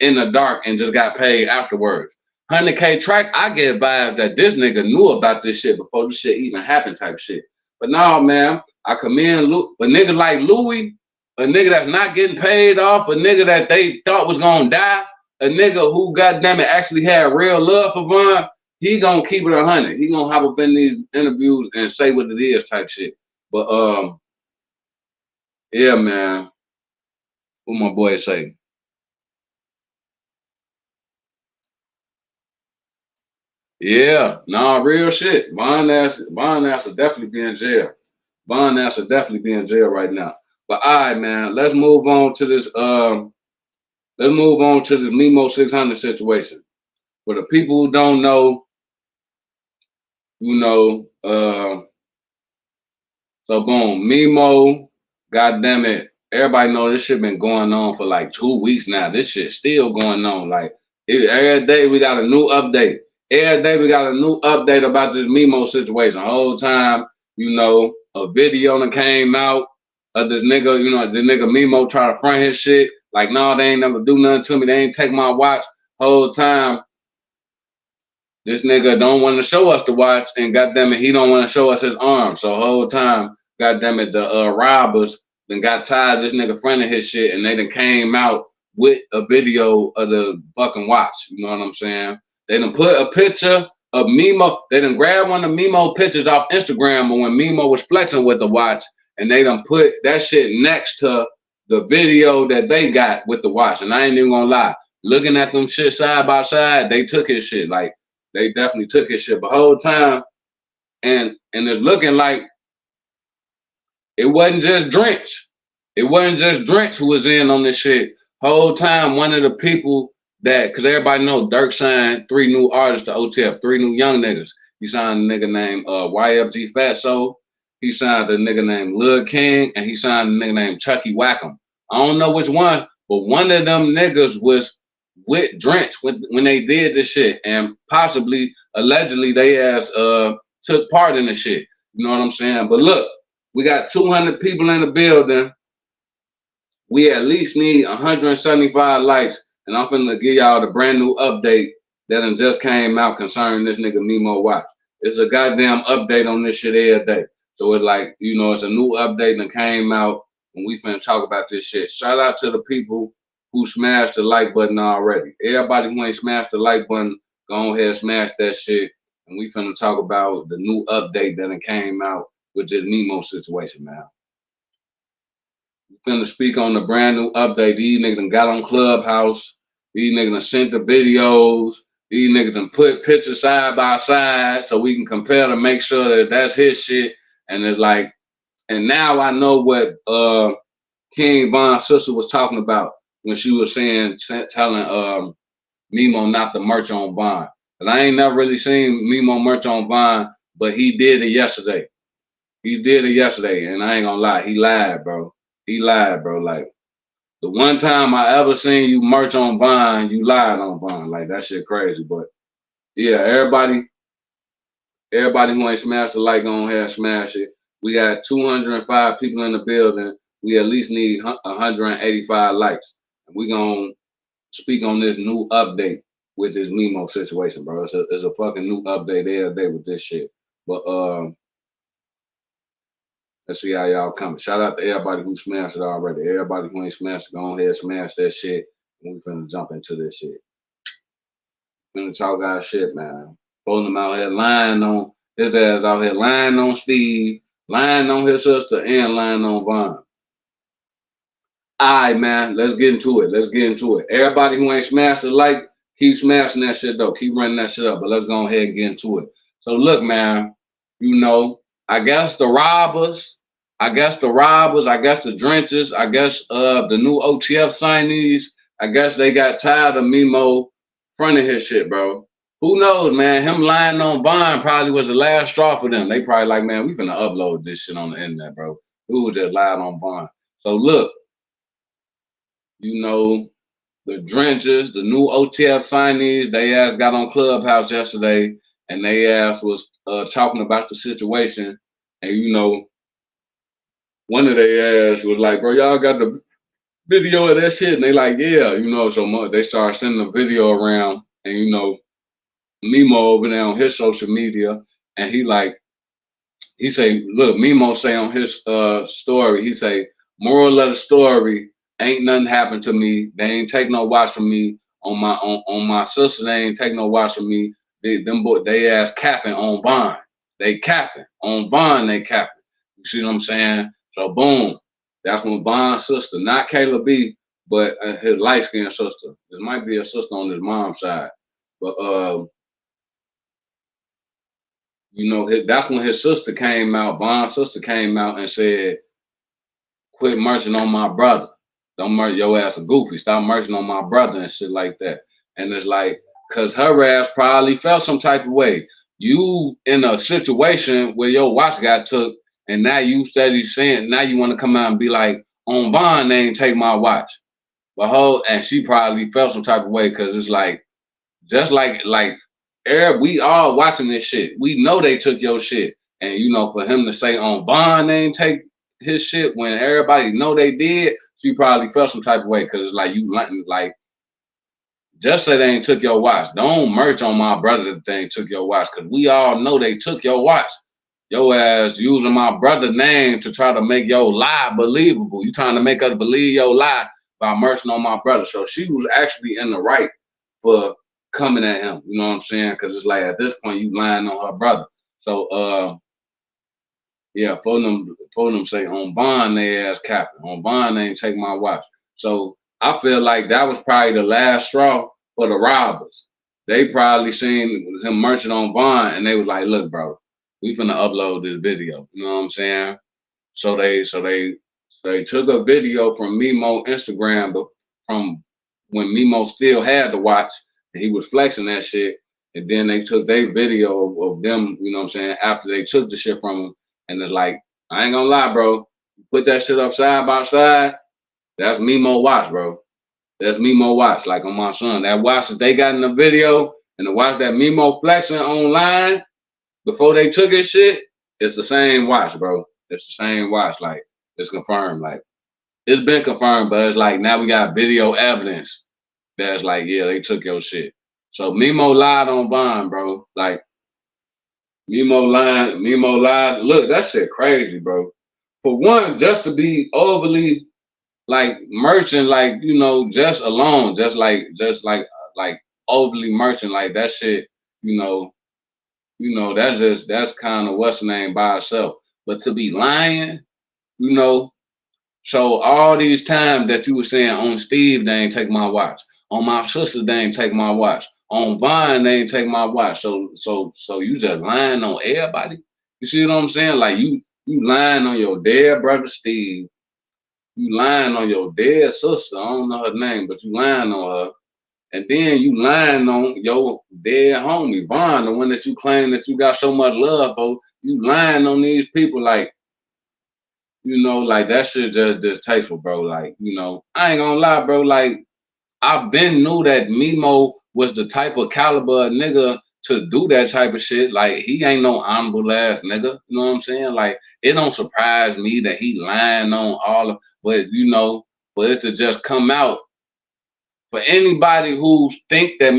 Speaker 1: in the dark and just got paid afterwards. 100K track, I get vibes that this nigga knew about this shit before this shit even happened type shit. But no, man, I commend a nigga like Louie, a nigga that's not getting paid off, a nigga that they thought was gonna die, a nigga who goddamn it actually had real love for Von, he gonna keep it 100. He gonna hop up in these interviews and say what it is type shit. But yeah, man, what my boy say? Yeah, nah, real shit. Von ass will definitely be in jail. Von ass will definitely be in jail right now. But all right, man, let's move on to this. Let's move on to this Mimo 600 situation. For the people who don't know, you know, so boom, Mimo, goddamn it, everybody know this shit been going on for like 2 weeks now. This shit still going on. Like every day we got a new update. Every day we got a new update about this Mimo situation. The whole time, a video that came out of this nigga, the nigga Mimo try to front his shit. Like, no, they ain't never do nothing to me. They ain't take my watch. Whole time, this nigga don't want to show us the watch, and goddamn it, he don't want to show us his arm. So whole time, goddamn it, the robbers then got tired of this nigga fronting his shit, and they then came out with a video of the fucking watch. You know what I'm saying? They done put a picture of Mimo. They done grabbed one of Mimo pictures off Instagram when Mimo was flexing with the watch, and they done put that shit next to the video that they got with the watch. And I ain't even gonna lie, looking at them shit side by side, they took his shit. Like, they definitely took his shit the whole time. And it's looking like it wasn't just Drench. It wasn't just Drench who was in on this shit. Whole time, one of the people that, because everybody know Dirk signed 3 new artists to OTF, 3 new young niggas. He signed a nigga named YFG Fatso. He signed a nigga named Lil King, and he signed a nigga named Chucky Wackham. I don't know which one, but one of them niggas was with Drench when they did this shit, and possibly, allegedly, they ass took part in the shit. You know what I'm saying? But look, we got 200 people in the building. We at least need 175 likes, and I'm finna give y'all the brand new update that just came out concerning this nigga Mimo watch. It's a goddamn update on this shit every day. So it's like, it's a new update that came out, and we finna talk about this shit. Shout out to the people who smashed the like button already. Everybody who ain't smashed the like button, go ahead and smash that shit. And we finna talk about the new update that came out with this Mimo situation, man. Finna speak on the brand new update. These niggas done got on Clubhouse. These niggas done sent the videos. These niggas done put pictures side by side so we can compare to make sure that that's his shit. And it's like, and now I know what King Von's sister was talking about when she was telling Mimo not to merch on Von. And I ain't never really seen Mimo merch on Von, but he did it yesterday. He did it yesterday, and I ain't gonna lie, he lied, bro. He lied, bro. Like the one time I ever seen you merch on Vine, you lied on Vine. Like that shit crazy. But yeah, everybody who ain't smashed the like on here, smash it. We got 205 people in the building. We at least need 185 likes. And we gonna speak on this new update with this Mimo situation, bro. It's a fucking new update every day with this shit. But let's see how y'all coming. Shout out to everybody who smashed it already. Everybody who ain't smashed it, go ahead, smash that shit. And we finna jump into this shit. Finna talk our shit, man. Pulling them out here lying on his ass out here lying on Steve, lying on his sister, and lying on Vaughn. Alright, man, let's get into it. Let's get into it. Everybody who ain't smashed the like, keep smashing that shit though. Keep running that shit up. But let's go ahead and get into it. So look, man, you know, I guess the robbers, I guess the drenches, I guess the new OTF signees, I guess they got tired of Mimo fronting his shit, bro. Who knows, man? Him lying on Vine probably was the last straw for them. They probably like, man, we finna upload this shit on the internet, bro. Who just lied on Vine? So look, you know, the drenches, the new OTF signees, they ass got on Clubhouse yesterday and they ass was talking about the situation. And you know, one of their ass was like, bro, y'all got the video of that shit? And they like, yeah, you know, so they started sending the video around. And you know, Mimo over there on his social media, and he say, look, Mimo say on his story, he say, moral of the story, ain't nothing happened to me. They ain't take no watch from me. On my sister, they ain't take no watch from me. They ass capping on Vine. They capping. On Vine, they capping. You see what I'm saying? So boom. That's when Von's sister, not Kayla B, but his light-skinned sister. This might be a sister on his mom's side. But you know, that's when his sister came out, Von's sister came out and said, quit merching on my brother. Don't merch your ass a goofy. Stop merching on my brother and shit like that. And it's like, cause her ass probably felt some type of way. You in a situation where your watch got took, and now you steady saying, now you want to come out and be like, on Vaughn, they ain't take my watch. But and she probably felt some type of way, cause it's like, just like we all watching this shit. We know they took your shit. And you know, for him to say on Vaughn they ain't take his shit when everybody know they did, she probably felt some type of way, because it's like you like just say they ain't took your watch. Don't merch on my brother that they ain't took your watch, because we all know they took your watch. Your ass using my brother's name to try to make your lie believable. You trying to make us believe your lie by merching on my brother. So she was actually in the right for coming at him. You know what I'm saying? Because it's like at this point you lying on her brother. So yeah, for them say on Vaughn they ass capping. On Vaughn they ain't take my watch. So I feel like that was probably the last straw for the robbers. They probably seen him merching on Vaughn and they was like, look, bro, we finna upload this video. You know what I'm saying? So they took a video from Mimo Instagram, but from when Mimo still had the watch and he was flexing that shit. And then they took their video of them, you know what I'm saying, after they took the shit from him. And it's like, I ain't gonna lie, bro. Put that shit up side by side. That's Mimo watch, bro. That's Mimo watch, like on my son. That watch that they got in the video and the watch that Mimo flexing online before they took his shit, it's the same watch, bro. It's the same watch. Like, it's confirmed. Like, it's been confirmed, but it's like now we got video evidence that's like, yeah, they took your shit. So Mimo lied on Bond, bro. Like, Mimo lied. Look, that shit crazy, bro. For one, just to be overly like merchant, like, you know, just alone, just like overly merchant, like that shit, that's kind of what's the name by itself. But to be lying, you know, So all these times that you were saying on Steve, they ain't take my watch. On my sister, they ain't take my watch. On Vine, they ain't take my watch. So you just lying on everybody. You see what I'm saying? Like you lying on your dead brother Steve. You lying on your dead sister. I don't know her name, but you lying on her. And then you lying on your dead homie, Vaughn, the one that you claim that you got so much love for. You lying on these people like, like that shit just distasteful, bro. Like, I ain't gonna lie, bro. Like, I've been knew that Mimo was the type of caliber of nigga to do that type of shit. Like, he ain't no honorable ass nigga. You know what I'm saying? Like, it don't surprise me that he lying on all of, but for it to just come out. For anybody who think that,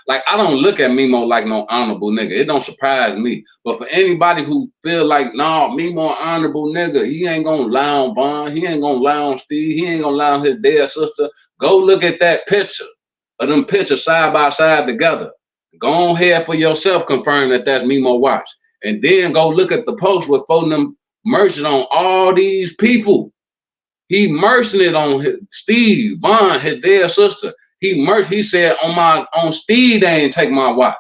Speaker 1: I don't look at Mimo like no honorable nigga. It don't surprise me. But for anybody who feel like, nah, Mimo honorable nigga, he ain't gonna lie on Vaughn, he ain't gonna lie on Steve, he ain't gonna lie on his dead sister. Go look at that picture of them pictures side by side together. Go ahead for yourself, confirm that that's Mimo watch. And then go look at the post with phone them merchant on all these people. He mercing it on Steve, Vaughn, his dead sister. He said on Steve, they ain't take my watch.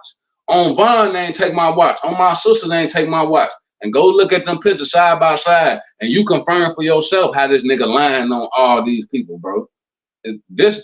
Speaker 1: On Vaughn, they ain't take my watch. On my sister, they ain't take my watch. And go look at them pictures side by side, and you confirm for yourself how this nigga lying on all these people, bro. This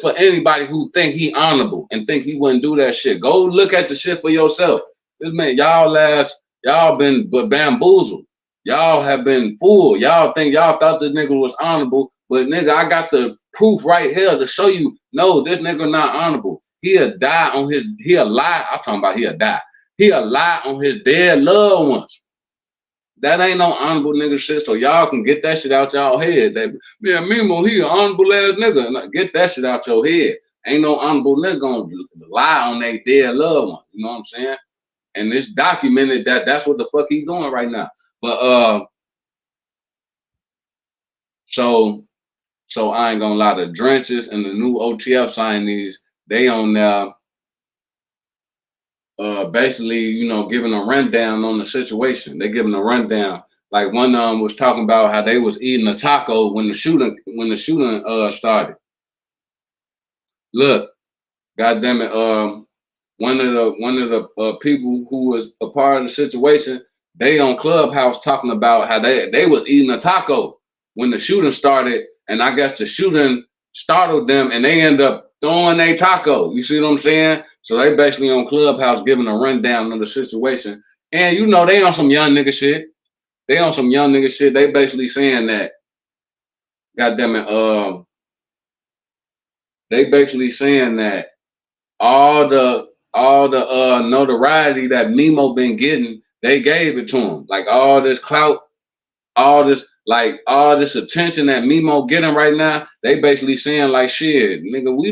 Speaker 1: for anybody who think he honorable and think he wouldn't do that shit. Go look at the shit for yourself. This man, y'all been bamboozled. Y'all have been fooled. Y'all thought this nigga was honorable, but nigga, I got the proof right here to show you. No, this nigga not honorable. He'll die on he'll lie. I'm talking about he'll die. He'll lie on his dead loved ones. That ain't no honorable nigga shit. So y'all can get that shit out y'all head. That Mimo, he an honorable ass nigga. Get that shit out your head. Ain't no honorable nigga gonna lie on their dead loved one. You know what I'm saying? And it's documented that that's what the fuck he's doing right now. But so I ain't gonna lie, the Drenches and the new OTF signees, they on there basically, giving a rundown on the situation. They giving a rundown. Like one of them was talking about how they was eating a taco when the shooting started. Look, goddamn it, one of the people who was a part of the situation, they on Clubhouse talking about how they was eating a taco when the shooting started, and I guess the shooting startled them, and they end up throwing their taco. You see what I'm saying? So they basically on Clubhouse giving a rundown of the situation, and they on some young nigga shit. They on some young nigga shit. They basically saying that, goddamn it, they basically saying that all the notoriety that Mimo been getting, they gave it to him. Like all this clout, all this attention that Mimo getting right now, they basically saying like, shit, nigga, we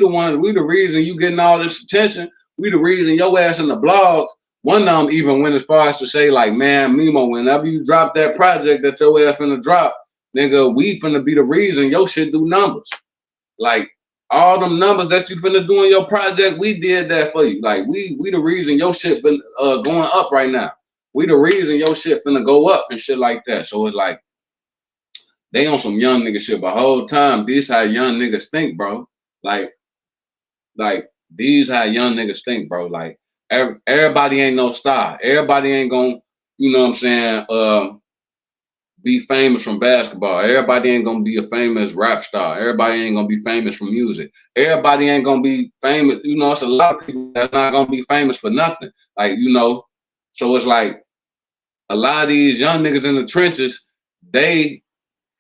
Speaker 1: the reason you getting all this attention. We the reason your ass in the blogs. One of them even went as far as to say like, man, Mimo, whenever you drop that project that your ass finna drop, nigga, we finna be the reason your shit do numbers. Like, all them numbers that you finna do in your project, we did that for you. Like, we the reason your shit been going up right now. We the reason your shit finna go up and shit like that. So it's like, they on some young nigga shit, but whole time, these how young niggas think, bro. Like these how young niggas think, bro. Like, everybody ain't no star. Everybody ain't gonna, you know what I'm saying, be famous from basketball. Everybody ain't gonna be a famous rap star. Everybody ain't gonna be famous from music. Everybody ain't gonna be famous. It's a lot of people that's not gonna be famous for nothing. Like, so it's like a lot of these young niggas in the trenches, they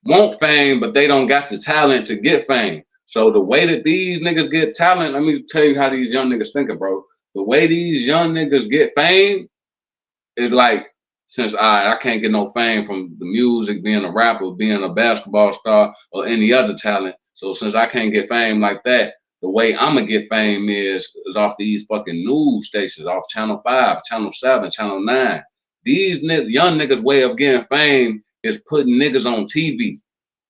Speaker 1: want fame, but they don't got the talent to get fame. So the way that these niggas get talent, let me tell you how these young niggas think, bro. The way these young niggas get fame is like, since I can't get no fame from the music, being a rapper, being a basketball star, or any other talent. So since I can't get fame like that, the way I'm gonna get fame is off these fucking news stations, off Channel 5, Channel 7, Channel 9. These young niggas' way of getting fame is putting niggas on TV.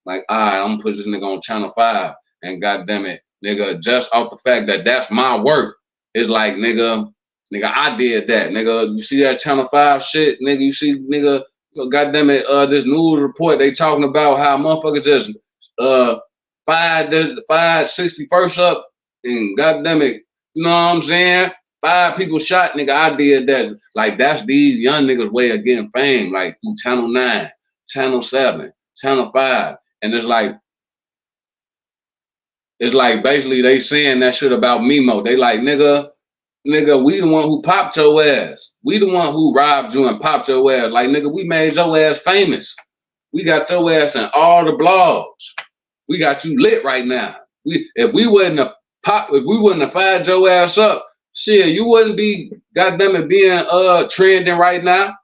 Speaker 1: Like, all right, I'm gonna put this nigga on Channel 5, and goddamn it, nigga, just off the fact that that's my work, it's like, nigga, I did that, nigga. You see that Channel 5 shit, nigga? You see, nigga, goddamn it, this news report, they talking about how motherfuckers just fired 61st up and goddamn it, you know what I'm saying? 5 people shot, nigga. I did that. Like, that's these young niggas' way of getting fame, like through Channel 9, Channel 7, Channel 5. And it's like basically they saying that shit about Mimo. They like, nigga, we the one who popped your ass. We the one who robbed you and popped your ass. Like, nigga, we made your ass famous. We got your ass in all the blogs. We got you lit right now. If we wouldn't have fired your ass up, shit, you wouldn't be goddamn it being trending right now.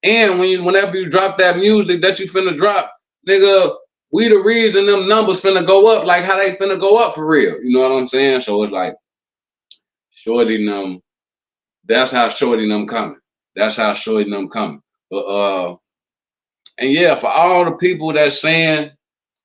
Speaker 1: And whenever you drop that music that you finna drop, nigga, we the reason them numbers finna go up like how they finna go up for real. You know what I'm saying? So it's like Shorty them. That's how Shorty them coming. That's how Shorty them coming. But and yeah, for all the people that's saying,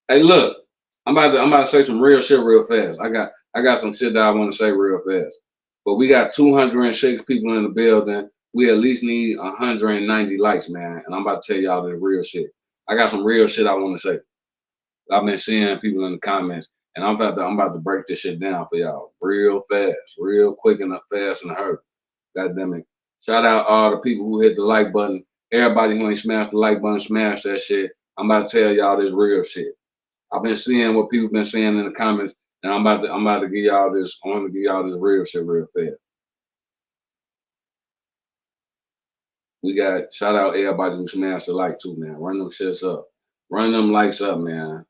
Speaker 1: hey, look, I'm about to say some real shit real fast. I got some shit that I want to say real fast. But we got 206 people in the building. We at least need 190 likes, man. And I'm about to tell y'all the real shit. I got some real shit I want to say. I've been seeing people in the comments, and I'm about to break this shit down for y'all real fast, real quick and fast and hurt. God damn it. Shout out all the people who hit the like button. Everybody who ain't smashed the like button, smash that shit. I'm about to tell y'all this real shit. I've been seeing what people been saying in the comments, and I'm about to give y'all this. I want to give y'all this real shit real fast. We got shout out everybody who smashed the like too, man. Run them shits up. Run them likes up, man.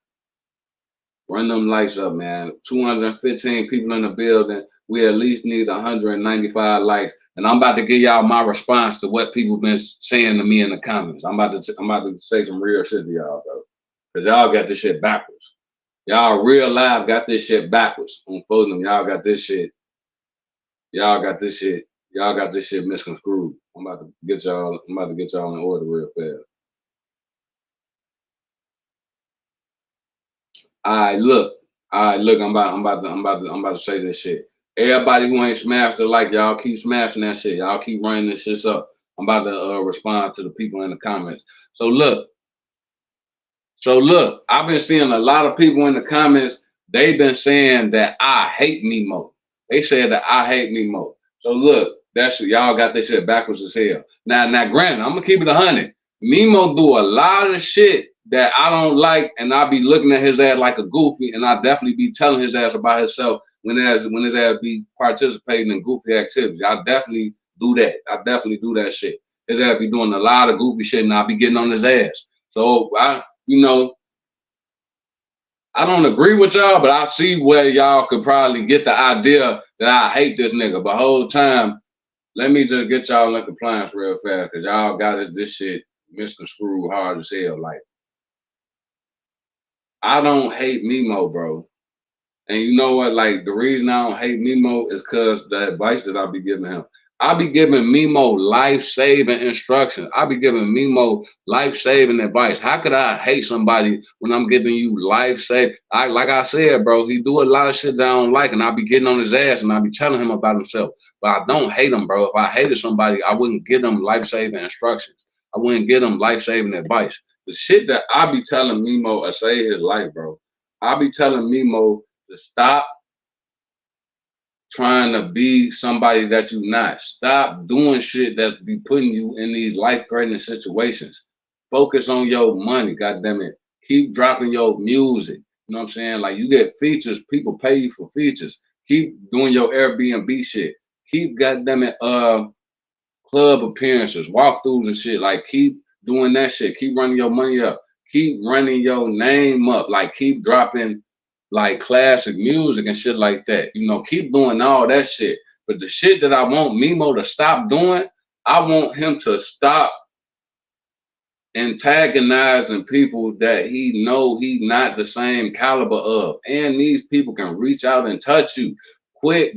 Speaker 1: Run them likes up, man. 215 people in the building. We at least need 195 likes. And I'm about to give y'all my response to what people been saying to me in the comments. I'm about to say some real shit to y'all, though. Cause y'all got this shit backwards. Y'all real live got this shit backwards. On them, y'all got this shit. Y'all got this shit. Y'all got this shit misconstrued. I'm about to get y'all in order real fast. All right, look. I'm about to say this shit. Everybody who ain't smashed the like, y'all keep smashing that shit. Y'all keep running this shit up. I'm about to respond to the people in the comments. So look, I've been seeing a lot of people in the comments. They've been saying that I hate Mimo. They said that I hate Mimo. So look, that's y'all got this shit backwards as hell. Now, granted, I'm gonna keep it 100. Mimo do a lot of shit that I don't like, and I be looking at his ass like a goofy, and I definitely be telling his ass about himself when his ass be participating in goofy activities. I definitely do that. I definitely do that shit. His ass be doing a lot of goofy shit, and I be getting on his ass. So I don't agree with y'all, but I see where y'all could probably get the idea that I hate this nigga. But whole time, let me just get y'all in compliance real fast, because y'all got this shit misconstrued hard as hell. Like, I don't hate Mimo, bro. And you know what? Like, the reason I don't hate Mimo is because the advice that I be giving him. I be giving Mimo life-saving instructions. I be giving Mimo life-saving advice. How could I hate somebody when I'm giving you life-saving? Like I said, bro, he do a lot of shit that I don't like, and I be getting on his ass, and I be telling him about himself. But I don't hate him, bro. If I hated somebody, I wouldn't give them life-saving instructions. I wouldn't give them life-saving advice. The shit that I be telling Mimo to save his life, bro. I be telling Mimo to stop trying to be somebody that you're not. Stop doing shit that's be putting you in these life-threatening situations. Focus on your money, goddamn it. Keep dropping your music. You know what I'm saying? Like, you get features, people pay you for features. Keep doing your Airbnb shit. Keep goddamn it club appearances, walkthroughs and shit. Like, keep doing that shit. Keep running your money up. Keep running your name up. Like, keep dropping like classic music and shit like that. You know, keep doing all that shit. But the shit that I want Mimo to stop doing, I want him to stop antagonizing people that he know he not the same caliber of. And these people can reach out and touch you. Quit,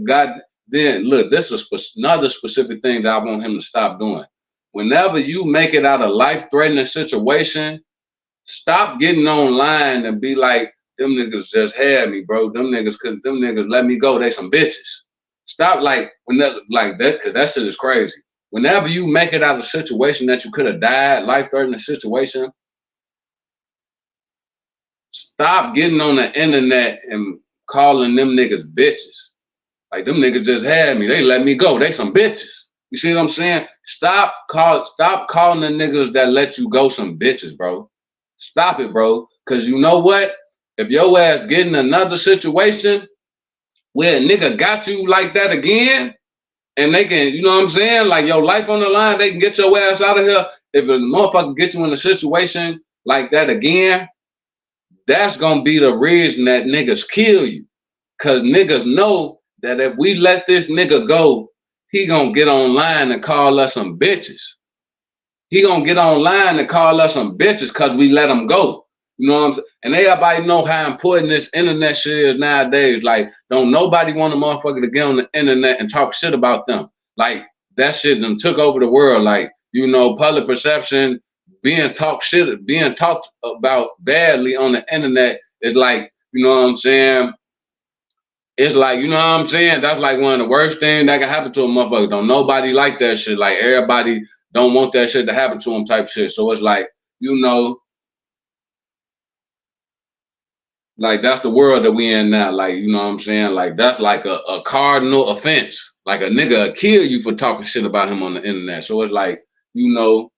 Speaker 1: then look, this is another specific thing that I want him to stop doing. Whenever you make it out of life-threatening situation, stop getting online and be like, them niggas just had me, bro. Them niggas let me go. They some bitches. Stop like that, cause that shit is crazy. whenever you make it out of a situation that you could have died, life-threatening situation, stop getting on the internet and calling them niggas bitches. Like, them niggas just had me. They let me go. They some bitches. You see what I'm saying? Stop calling the niggas that let you go some bitches, bro. Stop it, bro. Because you know what? If your ass get in another situation where a nigga got you like that again, and they can, you know what I'm saying? Like, your life on the line, they can get your ass out of here. If a motherfucker gets you in a situation like that again, that's going to be the reason that niggas kill you. Because niggas know that if we let this nigga go, he gonna get online and call us some bitches. He gonna get online and call us some bitches because we let him go. You know what I'm saying? And everybody know how important this internet shit is nowadays. Like, don't nobody want a motherfucker to get on the internet and talk shit about them. Like, that shit done took over the world. Like, you know, public perception, being talked about badly on the internet is like, you know what I'm saying? It's like, you know what I'm saying? That's like one of the worst things that can happen to a motherfucker. Don't nobody like that shit. Like, everybody don't want that shit to happen to them type shit. So it's like, you know, like, that's the world that we in now. Like, you know what I'm saying? Like, that's like a cardinal offense. Like, a nigga will kill you for talking shit about him on the internet. So it's like, you know,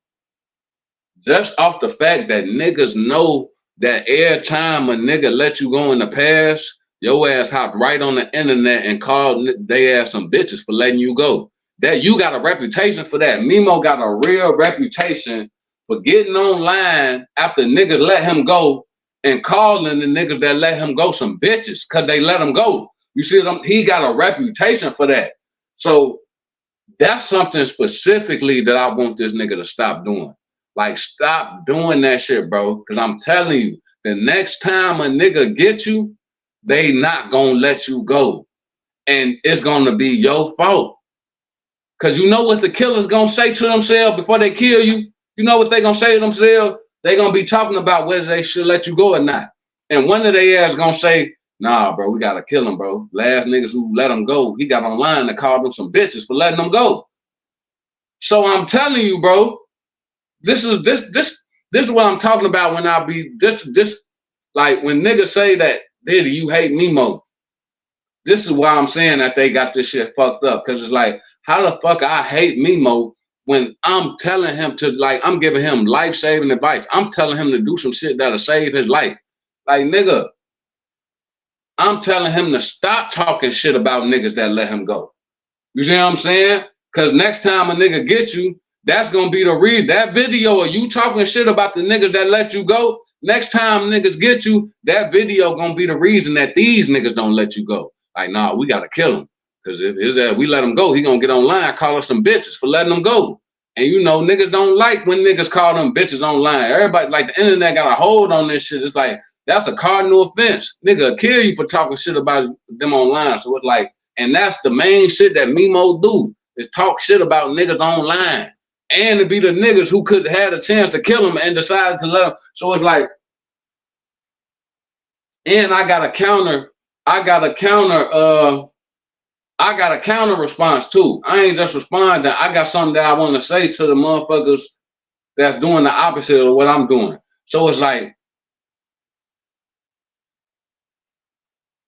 Speaker 1: just off the fact that niggas know that every time a nigga let you go in the past, your ass hopped right on the internet and called they ass some bitches for letting you go. That you got a reputation for that. Mimo got a real reputation for getting online after niggas let him go and calling the niggas that let him go some bitches because they let him go. You see what he got a reputation for that. So that's something specifically that I want this nigga to stop doing. Like, stop doing that shit, bro. Because I'm telling you, the next time a nigga gets you, they not gonna let you go. And it's gonna be your fault. Cause you know what the killer's gonna say to themselves before they kill you? You know what they gonna say to themselves? They gonna be talking about whether they should let you go or not. And one of their ass gonna say, nah, bro, we gotta kill him, bro. Last niggas who let him go, he got online and called them some bitches for letting them go. So I'm telling you, bro, this is what I'm talking about when I be this like when niggas say that, Diddy, you hate Mimo. This is why I'm saying that they got this shit fucked up. Cause it's like, how the fuck I hate Mimo when I'm telling him to, like, I'm giving him life-saving advice. I'm telling him to do some shit that'll save his life. Like, nigga, I'm telling him to stop talking shit about niggas that let him go. You see what I'm saying? Cause next time a nigga gets you, that's gonna be the reason. That video of you talking shit about the niggas that let you go, next time niggas get you, that video gonna be the reason that these niggas don't let you go. Like, nah, we gotta kill him. Cause if we let him go, he gonna get online, call us some bitches for letting him go. And you know, niggas don't like when niggas call them bitches online. Everybody, like, the internet got a hold on this shit. It's like, that's a cardinal offense. Nigga kill you for talking shit about them online. So it's like, and that's the main shit that Mimo do, is talk shit about niggas online. And to be the niggas who could have had a chance to kill him and decided to let him. So it's like, and I got a counter response too. I ain't just responding. I got something that I want to say to the motherfuckers that's doing the opposite of what I'm doing. So it's like,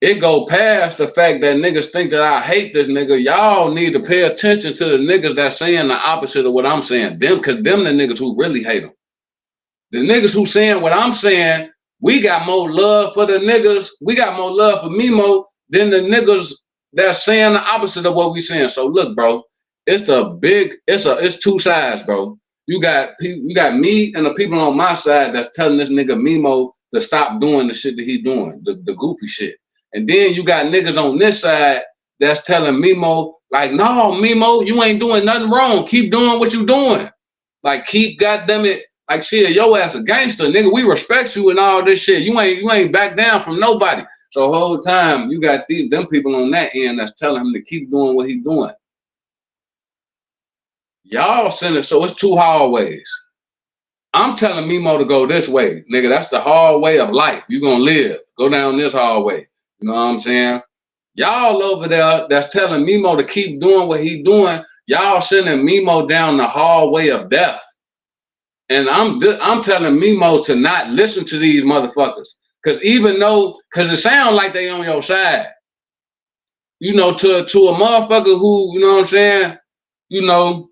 Speaker 1: it go past the fact that niggas think that I hate this nigga. Y'all need to pay attention to the niggas that's saying the opposite of what I'm saying. Them, cause them the niggas who really hate them. The niggas who saying what I'm saying, we got more love for the niggas. We got more love for Mimo than the niggas that's saying the opposite of what we saying. So look, bro, it's two sides, bro. You got me and the people on my side that's telling this nigga Mimo to stop doing the shit that he doing, the goofy shit. And then you got niggas on this side that's telling Mimo, like, no, Mimo, you ain't doing nothing wrong. Keep doing what you doing. Like, keep goddamn it. Like, shit, your ass a gangster, nigga. We respect you and all this shit. You ain't back down from nobody. So the whole time you got them people on that end that's telling him to keep doing what he's doing. Y'all sending, so it's two hallways. I'm telling Mimo to go this way, nigga. That's the hallway of life. You gonna live. Go down this hallway. You know what I'm saying? Y'all over there that's telling Mimo to keep doing what he doing, Y'all sending Mimo down the hallway of death. And I'm telling Mimo to not listen to these motherfuckers. Cause cause it sounds like they on your side. You know, to a motherfucker who, you know what I'm saying, you know,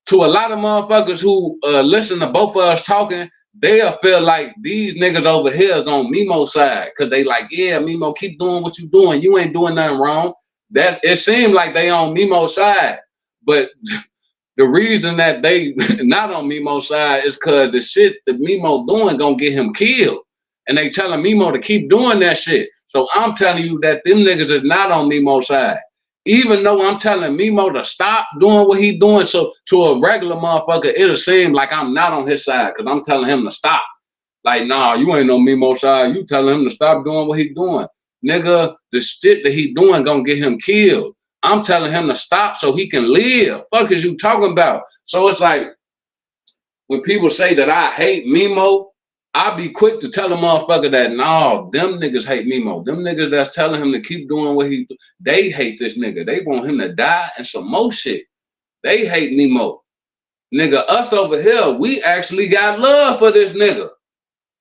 Speaker 1: to a lot of motherfuckers who listen to both of us talking, they'll feel like these niggas over here is on Mimo's side. Cause they like, yeah, Mimo, keep doing what you doing. You ain't doing nothing wrong. That it seems like they on Mimo's side. But the reason that they not on Mimo's side is cause the shit that Mimo doing gonna get him killed. And they telling Mimo to keep doing that shit. So I'm telling you that them niggas is not on Mimo's side. Even though I'm telling Mimo to stop doing what he doing, so to a regular motherfucker, it'll seem like I'm not on his side because I'm telling him to stop. Like, nah, you ain't on Mimo's side. You telling him to stop doing what he doing. Nigga, the shit that he doing gonna get him killed. I'm telling him to stop so he can live. Fuck is you talking about? So it's like, when people say that I hate Mimo, I be quick to tell a motherfucker that, no, them niggas hate Mimo. Them niggas that's telling him to keep doing what he do, they hate this nigga. They want him to die and some more shit. They hate Mimo. Nigga, us over here, we actually got love for this nigga.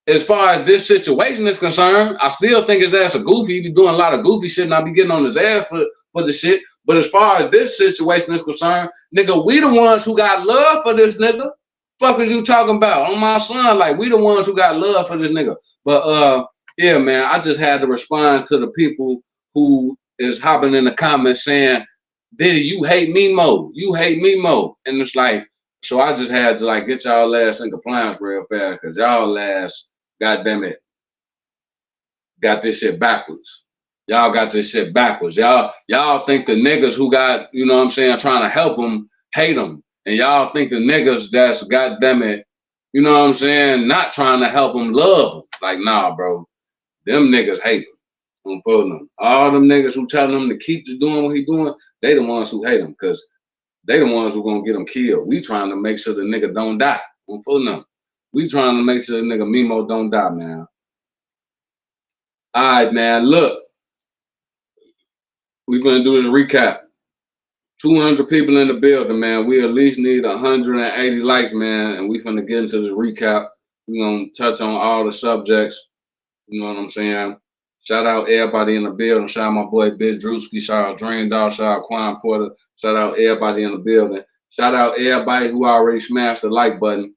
Speaker 1: As far as this situation is concerned, I still think his ass a goofy. He be doing a lot of goofy shit and I be getting on his ass for the shit. But as far as this situation is concerned, nigga, we the ones who got love for this nigga. Fuck is you talking about? On my son, like, we the ones who got love for this nigga. But yeah, man, I just had to respond to the people who is hopping in the comments saying, Diddy, you hate Mimo. You hate Mimo. And it's like, so I just had to like get y'all ass in compliance real fast because y'all ass, goddamn it, got this shit backwards. Y'all got this shit backwards. Y'all think the niggas who got, you know what I'm saying, trying to help them, hate them. And y'all think the niggas that's, goddamn it, you know what I'm saying, not trying to help them, love them. Like, nah, bro. Them niggas hate them. I'm pulling them. All them niggas who telling them to keep just doing what he doing, they the ones who hate him because they the ones who gonna get him killed. We trying to make sure the nigga don't die. I'm pulling them. We trying to make sure the nigga Mimo don't die, man. All right, man, look. We're gonna do this recap. 200 people in the building, man. We at least need 180 likes, man. And we finna get into this recap. We're gonna touch on all the subjects. You know what I'm saying? Shout out everybody in the building. Shout out my boy Big Drewski. Shout out Dream Dog. Shout out Quan Porter. Shout out everybody in the building. Shout out everybody who already smashed the like button.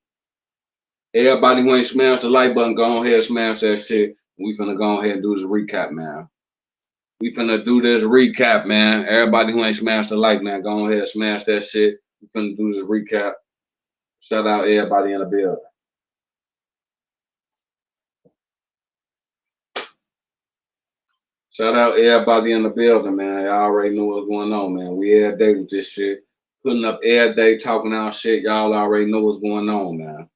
Speaker 1: Everybody who ain't smashed the like button, go ahead and smash that shit. We finna go ahead and do this recap, man. We finna do this recap, man. Everybody who ain't smashed the like, man, go ahead and smash that shit. We finna do this recap. Shout out everybody in the building. Shout out everybody in the building, man. Y'all already know what's going on, man. We every day with this shit. Putting up every day, talking our shit. Y'all already know what's going on, man.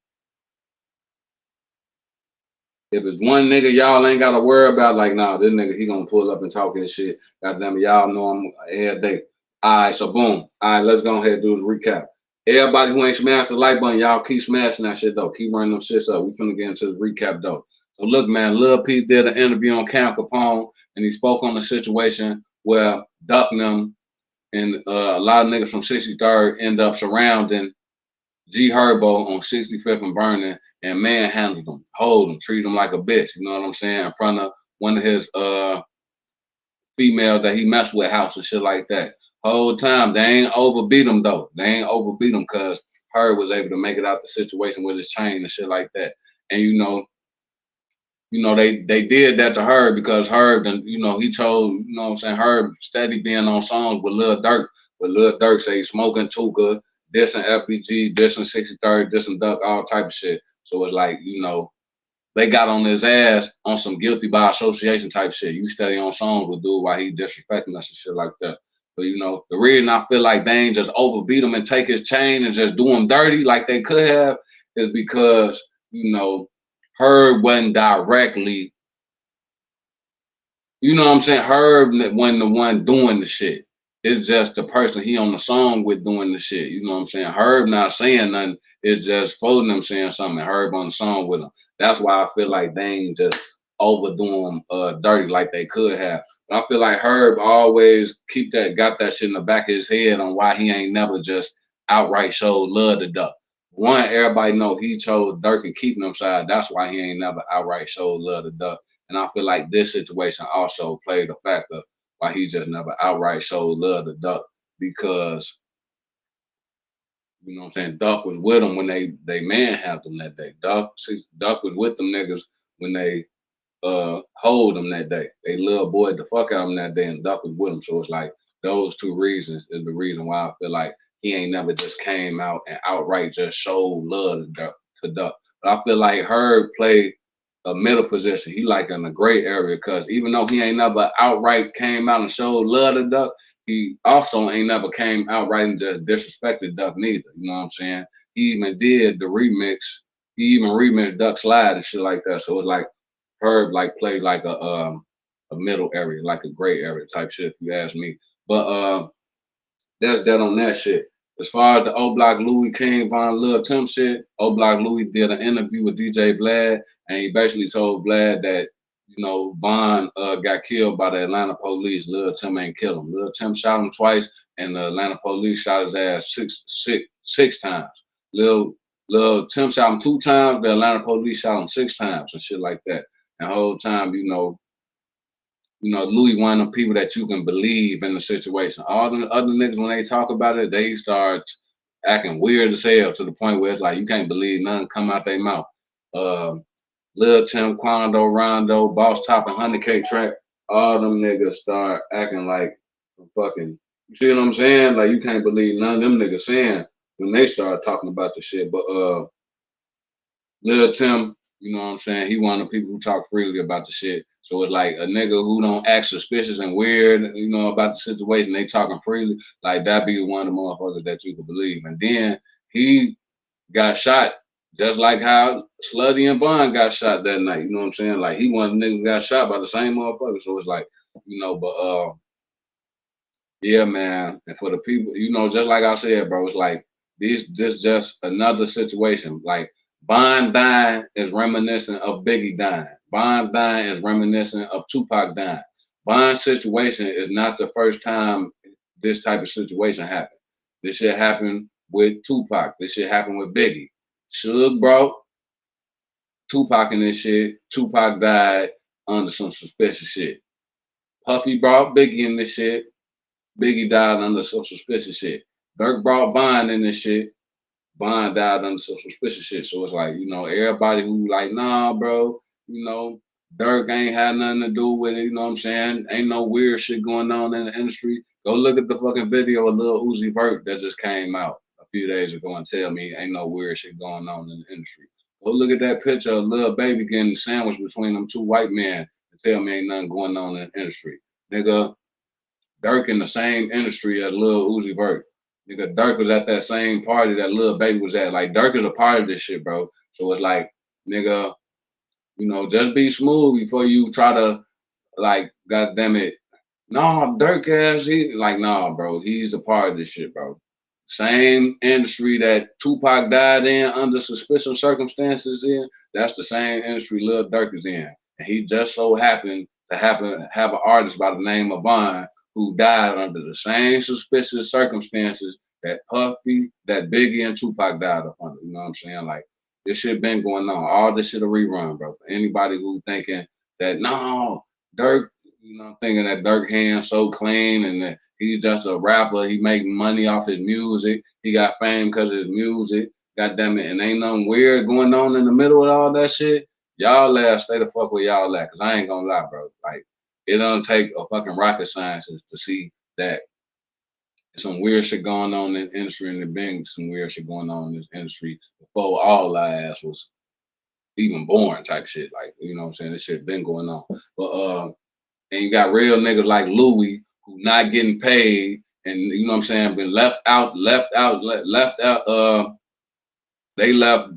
Speaker 1: If it's one nigga y'all ain't got to worry about, like, nah, this nigga, he gonna pull up and talk his shit. Goddamn it, y'all know him every day. All right, so boom. All right, let's go ahead and do the recap. Everybody who ain't smashed the like button, y'all keep smashing that shit, though. Keep running them shits up. We finna get into the recap, though. So look, man, Lil P did an interview on Camp Capone, and he spoke on the situation where Duck them and a lot of niggas from 63rd end up surrounding Herbo on 65th and Vernon and manhandled him, hold him, treat him like a bitch, you know what I'm saying, in front of one of his females that he messed with house and shit like that. Whole time, they ain't overbeat him though. They ain't overbeat him because Herb was able to make it out the situation with his chain and shit like that. And you know, they did that to Herb because Herb, and he told, you know what I'm saying, Herb steady being on songs with Lil Durk, but Lil Durk say he's smoking too good, dissing FBG, dissing 63rd, dissing Duck, all type of shit. So it's like, they got on his ass on some guilty by association type shit. You steady on songs with dude while he disrespecting us and shit like that. But the reason I feel like they ain't just overbeat him and take his chain and just do him dirty like they could have is because, Herb wasn't directly, you know what I'm saying? Herb wasn't the one doing the shit. It's just the person he on the song with doing the shit. You know what I'm saying? Herb not saying nothing. It's just folding them saying something. Herb on the song with him. That's why I feel like they ain't just overdoing dirty like they could have. But I feel like Herb always got that shit in the back of his head on why he ain't never just outright showed love to Duck. One, everybody know he chose Dirk and Keef them side. That's why he ain't never outright showed love to Duck. And I feel like this situation also played a factor why he just never outright showed love to Duck, because you know what I'm saying, Duck was with him when they manhandled him that day. Duck was with them niggas when they hold him that day. They little boy the fuck out of him that day, and Duck was with him. So it's like those two reasons is the reason why I feel like he ain't never just came out and outright just showed love to Duck. But I feel like Herb played a middle position. He like in a gray area, because even though he ain't never outright came out and showed love to Duck, he also ain't never came outright and just disrespected Duck neither. You know what I'm saying? He even did the remix. He even remixed Duck Slide and shit like that. So it's like Herb like played like a middle area, like a gray area type shit, if you ask me. But that's that on that shit. As far as the OBlock Louie King Von Lil Tim shit, OBlock Louie did an interview with DJ Vlad, and he basically told Vlad that, you know, Von got killed by the Atlanta police. Lil Tim ain't killed him. Lil Tim shot him twice, and the Atlanta police shot his ass six times. Lil Tim shot him 2 times. The Atlanta police shot him 6 times and shit like that. And the whole time, Louis one of them people that you can believe in the situation. All the other niggas, when they talk about it, they start acting weird as hell, to the point where it's like you can't believe nothing come out their mouth. Lil Tim, Quando, Rondo, Boss Top, and 100K Track, all them niggas start acting like fucking, you see what I'm saying? Like you can't believe none of them niggas saying when they start talking about the shit. But Lil Tim, you know what I'm saying? He one of the people who talk freely about the shit. So it's like a nigga who don't act suspicious and weird, about the situation, they talking freely, like that be one of the motherfuckers that you could believe. And then he got shot just like how Slutty and Bond got shot that night. You know what I'm saying? Like he one of the niggas got shot by the same motherfucker. So it's like, but yeah, man. And for the people, just like I said, bro, it's like this just another situation. Like Bond dying is reminiscent of Biggie dying. Bond dying is reminiscent of Tupac dying. Bond's situation is not the first time this type of situation happened. This shit happened with Tupac. This shit happened with Biggie. Suge brought Tupac in this shit. Tupac died under some suspicious shit. Puffy brought Biggie in this shit. Biggie died under some suspicious shit. Dirk brought Bond in this shit. Bond died under some suspicious shit. So it's like, everybody who like, nah, bro, Dirk ain't had nothing to do with it, you know what I'm saying? Ain't no weird shit going on in the industry. Go look at the fucking video of Lil Uzi Vert that just came out a few days ago and tell me ain't no weird shit going on in the industry. Go look at that picture of Lil Baby getting sandwiched between them 2 white men and tell me ain't nothing going on in the industry. Nigga, Dirk in the same industry as Lil Uzi Vert. Nigga, Dirk was at that same party that Lil Baby was at. Like, Dirk is a part of this shit, bro. So it's like, nigga, just be smooth before you try to, like, goddamn it. Nah, Dirk ass, nah, bro. He's a part of this shit, bro. Same industry that Tupac died in under suspicious circumstances in, that's the same industry Lil Durk is in. And he just so happened to have an artist by the name of Bond who died under the same suspicious circumstances that Puffy, that Biggie, and Tupac died up under. You know what I'm saying? Like, this shit been going on. All this shit a rerun, bro. For anybody who thinking that, no, Dirk, thinking that Dirk hands so clean and that he's just a rapper, he make money off his music, he got fame because of his music, goddamn it, and ain't nothing weird going on in the middle of all that shit. Y'all stay the fuck where y'all at, because I ain't gonna lie, bro. Like, it don't take a fucking rocket scientist to see that some weird shit going on in the industry, and there been some weird shit going on in this industry before all our ass was even born type shit. Like, you know what I'm saying? This shit been going on. But and you got real niggas like Louie who not getting paid, and you know what I'm saying, been left out. They left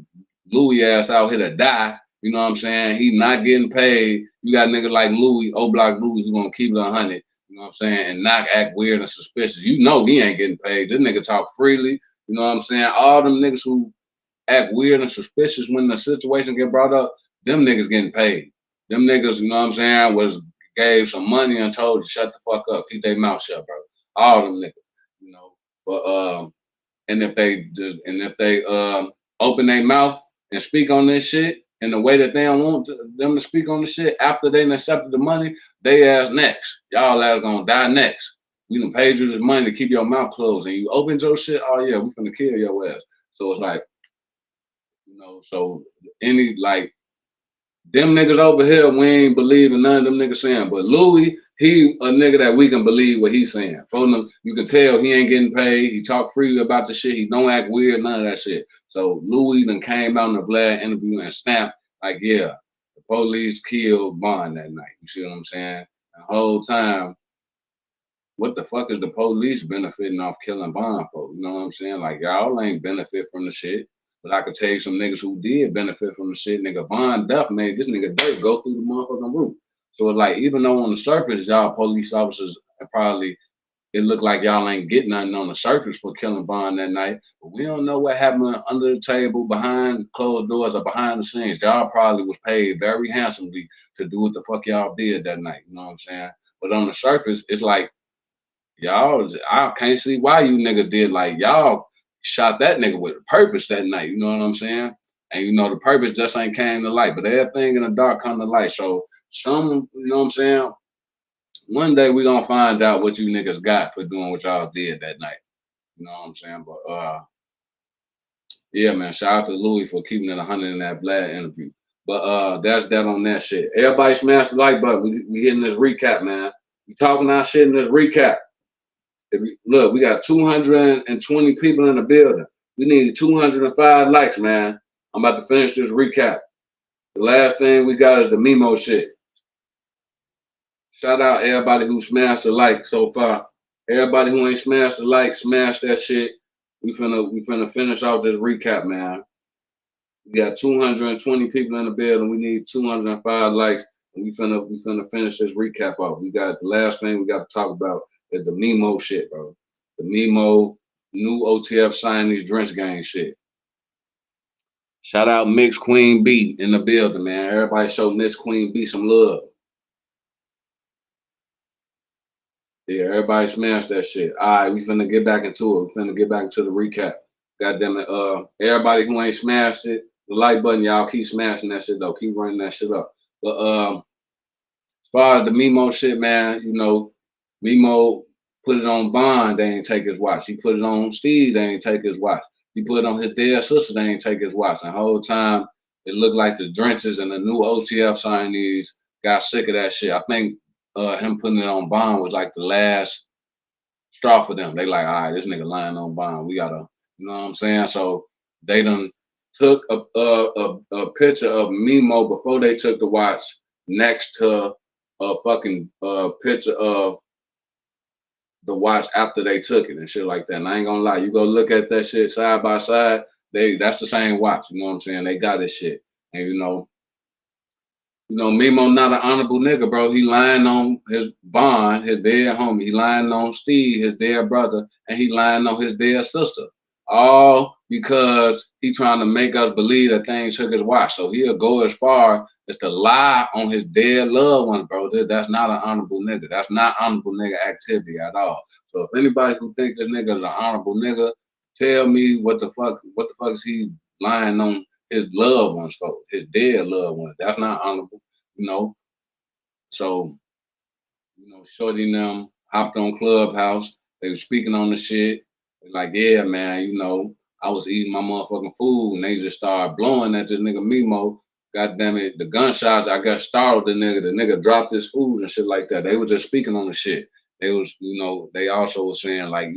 Speaker 1: Louie ass out here to die. You know what I'm saying? He not getting paid. You got niggas like Louie, OBlock Louie, who gonna keep it 100. You know what I'm saying? And not act weird and suspicious. You know he ain't getting paid. This nigga talk freely. You know what I'm saying? All them niggas who act weird and suspicious when the situation get brought up, them niggas getting paid. Them niggas, you know what I'm saying, was gave some money and told you shut the fuck up, keep their mouth shut, bro. All them niggas, you know. But and if they open their mouth and speak on this shit in the way that they don't want them to speak on the shit after they done accepted the money, they ass next. Y'all ass gonna die next. We done paid you this money to keep your mouth closed, and you opened your shit. Oh yeah, we finna kill your ass. So it's like, you know, so any like them niggas over here, we ain't believing none of them niggas saying. But Louie, he a nigga that we can believe what he's saying. From them, you can tell he ain't getting paid. He talk freely about the shit. He don't act weird, none of that shit. So Louie then came out in the Vlad interview and snapped like, yeah, the police killed Bond that night. You see what I'm saying? The whole time, what the fuck is the police benefiting off killing Bond for? You know what I'm saying? Like, y'all ain't benefit from the shit. But I could tell you some niggas who did benefit from the shit. Nigga, Von Duff made this nigga Dirt go through the motherfucking roof. So it's like, even though on the surface, y'all police officers probably, it looked like y'all ain't getting nothing on the surface for killing Bond that night. But we don't know what happened under the table, behind closed doors, or behind the scenes. Y'all probably was paid very handsomely to do what the fuck y'all did that night. You know what I'm saying? But on the surface, it's like, y'all, I can't see why you niggas did, like, y'all shot that nigga with a purpose that night. You know what I'm saying? And you know the purpose just ain't came to light, but everything in the dark come to light. So you know what I'm saying? One day we gonna find out what you niggas got for doing what y'all did that night. You know what I'm saying? But yeah, man, shout out to Louie for keeping it 100 in that Vlad interview. But that's that on that shit. Everybody smash the like button. We getting this recap, man. We talking our shit in this recap. Look, we got 220 people in the building. We need 205 likes, man. I'm about to finish this recap. The last thing we got is the Mimo shit. Shout out everybody who smashed the like so far. Everybody who ain't smashed the like, smash that shit. We finna finish off this recap, man. We got 220 people in the building. We need 205 likes, and we finna finish this recap off. We got the last thing we got to talk about is the Mimo shit, bro. The Mimo new OTF signing these drinks gang shit. Shout out Mix Queen B in the building, man. Everybody show Miss Queen B some love. Yeah, everybody smash that shit. All right, we finna get back into it. We finna get back into the recap. God damn it. Everybody who ain't smashed it, the like button, y'all keep smashing that shit though. Keep running that shit up. But as far as the Mimo shit, man, you know, Mimo put it on Bond, they ain't take his watch. He put it on Steve, they ain't take his watch. He put it on his dead sister, they ain't take his watch. And the whole time, it looked like the Drenches and the new OTF signees got sick of that shit. I think him putting it on Bond was like the last straw for them. They like, all right, this nigga lying on Bond. We gotta, you know what I'm saying? So they done took a picture of Mimo before they took the watch next to a fucking picture of the watch after they took it and shit like that. And I ain't gonna lie, you go look at that shit side by side, that's the same watch. You know what I'm saying? They got this shit. And you know, Mimo not an honorable nigga, bro. He lying on his Bond, his dead homie. He lying on Steve, his dead brother, and he lying on his dead sister. All because he trying to make us believe that things took his watch. So he'll go as far as to lie on his dead loved ones, bro. That's not an honorable nigga. That's not honorable nigga activity at all. So if anybody who thinks this nigga is an honorable nigga, tell me what the fuck is he lying on his loved ones for, his dead loved ones. That's not honorable, you know. So, Shorty and them hopped on Clubhouse. They were speaking on the shit. They're like, yeah, man, I was eating my motherfucking food and they just started blowing at this nigga Mimo. God damn it, the gunshots, I got startled the nigga. The nigga dropped his food and shit like that. They were just speaking on the shit. They was, they also was saying like,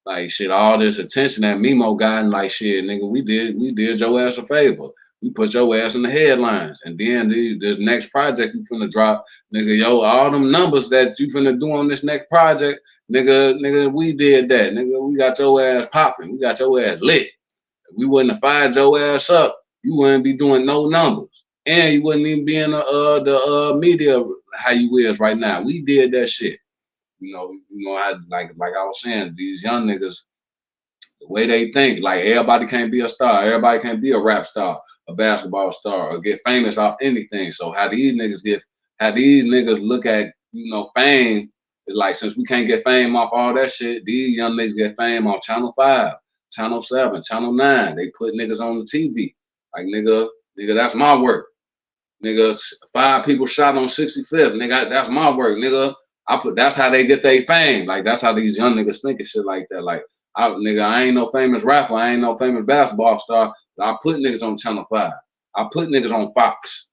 Speaker 1: like shit, all this attention that Mimo got, and like shit, nigga, we did your ass a favor. We put your ass in the headlines. And then this next project you finna drop, nigga, all them numbers that you finna do on this next project, nigga, we did that. Nigga, we got your ass popping. We got your ass lit. If we wouldn't have fired your ass up, you wouldn't be doing no numbers. And you wouldn't even be in the media how you is right now. We did that shit. Like I was saying, these young niggas, the way they think, like everybody can't be a star, everybody can't be a rap star, a basketball star, or get famous off anything. So how these niggas get how these niggas look at, you know, fame. It's like, since we can't get fame off all that shit, these young niggas get fame off Channel 5, Channel 7, Channel 9. They put niggas on the TV. Like, nigga, that's my work. Nigga, 5 people shot on 65th. Nigga, that's my work. Nigga, that's how they get their fame. Like, that's how these young niggas think and shit like that. Like, nigga, I ain't no famous rapper. I ain't no famous basketball star. I put niggas on Channel 5. I put niggas on Fox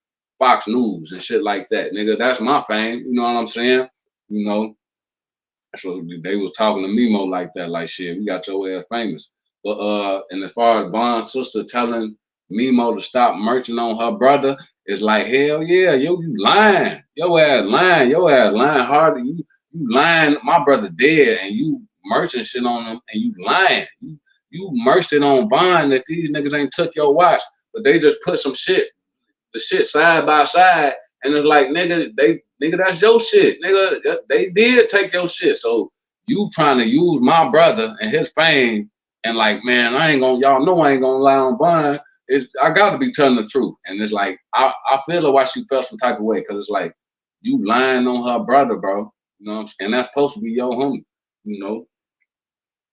Speaker 1: News and shit like that. Nigga, that's my fame. You know what I'm saying? You know, so they was talking to Mimo like that, like, shit, we got your ass famous. But and as far as Von's sister telling Mimo to stop merching on her brother, it's like, hell yeah, you lying. Your ass lying hard. You lying, my brother dead, and you merching shit on him, and you lying. You merched it on Von that these niggas ain't took your watch, but they just put the shit side by side, and it's like, nigga, that's your shit. Nigga, they did take your shit. So you trying to use my brother and his fame, and like, man, y'all know I ain't gonna lie on Bond. I gotta be telling the truth. And it's like, I feel like why she felt some type of way, because it's like, you lying on her brother, bro. You know what I'm saying? And that's supposed to be your homie, you know?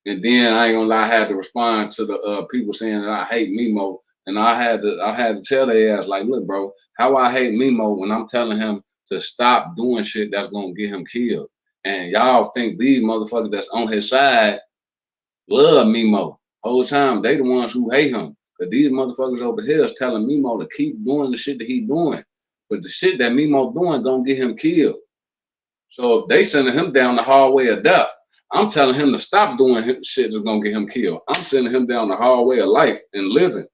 Speaker 1: And then I ain't gonna lie, I had to respond to the people saying that I hate Mimo. And I had to tell their ass, like, look, bro, how I hate Mimo when I'm telling him to stop doing shit that's gonna get him killed. And y'all think these motherfuckers that's on his side love Mimo. Whole time they the ones who hate him. Cause these motherfuckers over here is telling Mimo to keep doing the shit that he doing. But the shit that Mimo doing gonna get him killed. So if they sending him down the hallway of death, I'm telling him to stop doing shit that's gonna get him killed. I'm sending him down the hallway of life and living.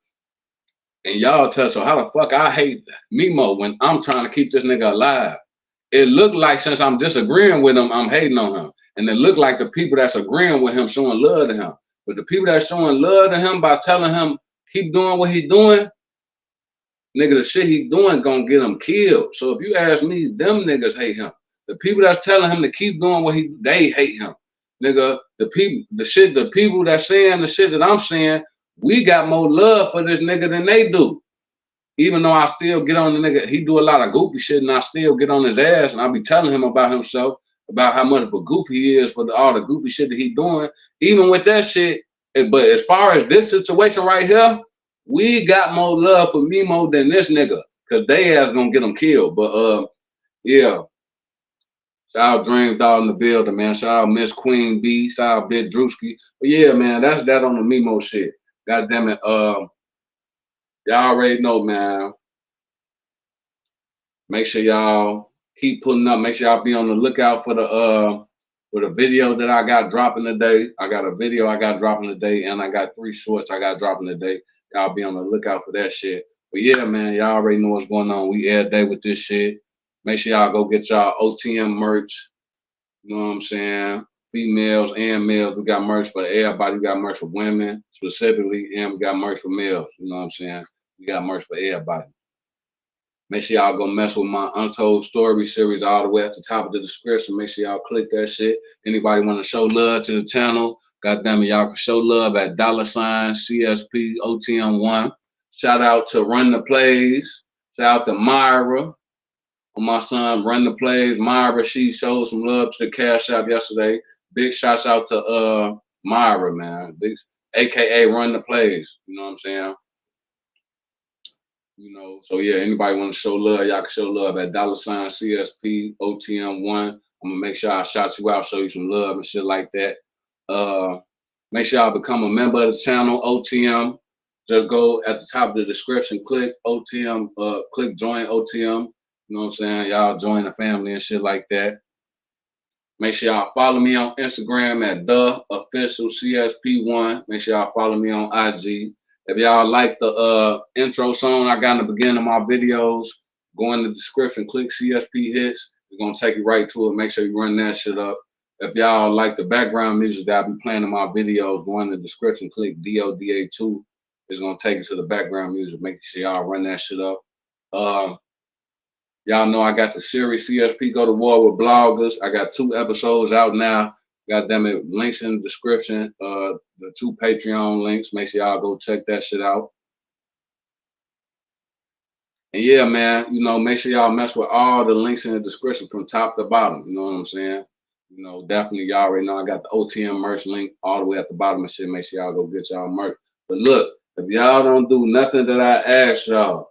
Speaker 1: And y'all tell, so how the fuck I hate Mimo when I'm trying to keep this nigga alive? It looked like, since I'm disagreeing with him, I'm hating on him. And it looked like the people that's agreeing with him showing love to him. But the people that's showing love to him by telling him keep doing what he doing, nigga, the shit he doing gonna get him killed. So if you ask me, them niggas hate him. The people that's telling him to keep doing what they hate him. Nigga, the people that's saying the shit that I'm saying, we got more love for this nigga than they do. Even though I still get on the nigga, he do a lot of goofy shit, and I still get on his ass, and I be telling him about himself, about how much of a goofy he is for all the goofy shit that he doing. Even with that shit, but as far as this situation right here, we got more love for Mimo than this nigga, cause they ass gonna get him killed. But yeah. Shout out Dream Dog in the building, man. Shout out Miss Queen B. Shout out Big Drewski. But yeah, man, that's that on the Mimo shit. God damn it. Y'all already know, man. Make sure y'all keep putting up. Make sure y'all be on the lookout for the video that I got dropping today. I got a video I got dropping today, and I got 3 shorts I got dropping today. Y'all be on the lookout for that shit. But yeah, man, y'all already know what's going on. We every day with this shit. Make sure y'all go get y'all OTM merch. You know what I'm saying? Females and males. We got merch for everybody. We got merch for women specifically, and we got merch for males. You know what I'm saying? We got merch for everybody. Make sure y'all go mess with my Untold Story series all the way at the top of the description. Make sure y'all click that shit. Anybody want to show love to the channel, goddamn it, y'all can show love at $CSP OTM1. Shout out to Run the Plays. Shout out to Myra. My son Run the Plays. Myra, she showed some love to the Cashapp yesterday. Big shouts out to Myra, man. Big, AKA Run the Plays. You know what I'm saying? You know, so yeah, anybody want to show love, y'all can show love at $CSP OTM1. I'm gonna make sure I shout you out, show you some love and shit like that. Make sure y'all become a member of the channel, OTM. Just go at the top of the description, click OTM, click join OTM. You know what I'm saying? Y'all join the family and shit like that. Make sure y'all follow me on Instagram at @theofficialcsp1. Make sure y'all follow me on IG. If y'all like the intro song I got in the beginning of my videos, go in the description, click CSP hits. It's gonna take you right to it. Make sure you run that shit up. If y'all like the background music that I be playing in my videos, go in the description, click DODA2. It's gonna take you to the background music. Make sure y'all run that shit up. Y'all know I got the series CSP Go to War with Bloggers. I got 2 episodes out now. God damn it, links in the description. The 2 Patreon links. Make sure y'all go check that shit out. And yeah, man, you know, make sure y'all mess with all the links in the description from top to bottom. You know what I'm saying? You know, definitely y'all already know I got the OTM merch link all the way at the bottom and shit. Make sure y'all go get y'all merch. But look, if y'all don't do nothing that I ask y'all,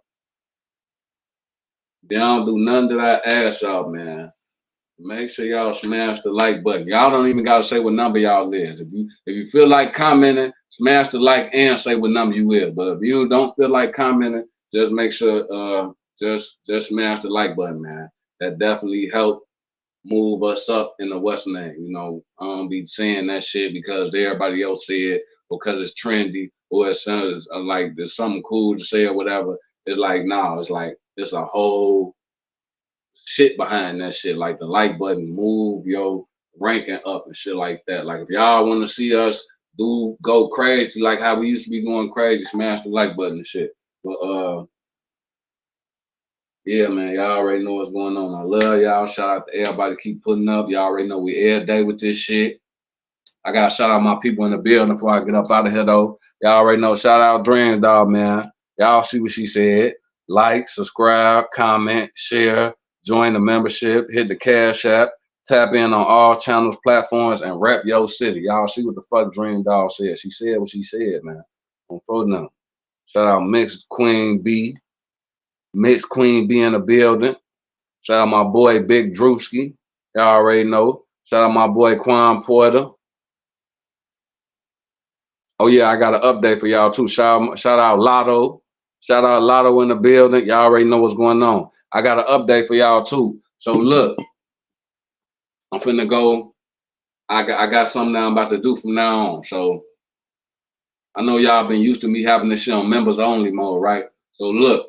Speaker 1: if y'all don't do nothing that I ask y'all, man, make sure y'all smash the like button. Y'all don't even gotta say what number y'all is. If you feel like commenting, smash the like and say what number you is. But if you don't feel like commenting, just make sure just smash the like button, man. That definitely help move us up in the West name. You know, I don't be saying that shit because everybody else said because it's trendy or it sounds like there's something cool to say or whatever. It's like no, it's like it's a whole shit behind that shit. Like the like button, move your ranking up and shit like that. Like if y'all want to see us do go crazy like how we used to be going crazy, smash the like button and shit. But yeah, man, y'all already know what's going on. I love y'all. Shout out to everybody keep putting up. Y'all already know we every day with this shit. I gotta shout out my people in the building before I get up out of here though. Y'all already know. Shout out Dreams Dog, man. Y'all see what she said. Like, subscribe, comment, share, join the membership, hit the Cashapp, tap in on all channels, platforms, and rep your city. Y'all see what the fuck Dream Dog said. She said what she said, man. On phone now. Shout out Mixed Queen B. Mixed Queen B in the building. Shout out my boy Big Drewski. Y'all already know. Shout out my boy Quan Porter. Oh yeah, I got an update for y'all too. Shout out Lotto. Shout out Lotto in the building. Y'all already know what's going on. I got an update for y'all too. So look, I'm finna go. I got something that I'm about to do from now on. So I know y'all been used to me having this shit on members only mode, right? So look,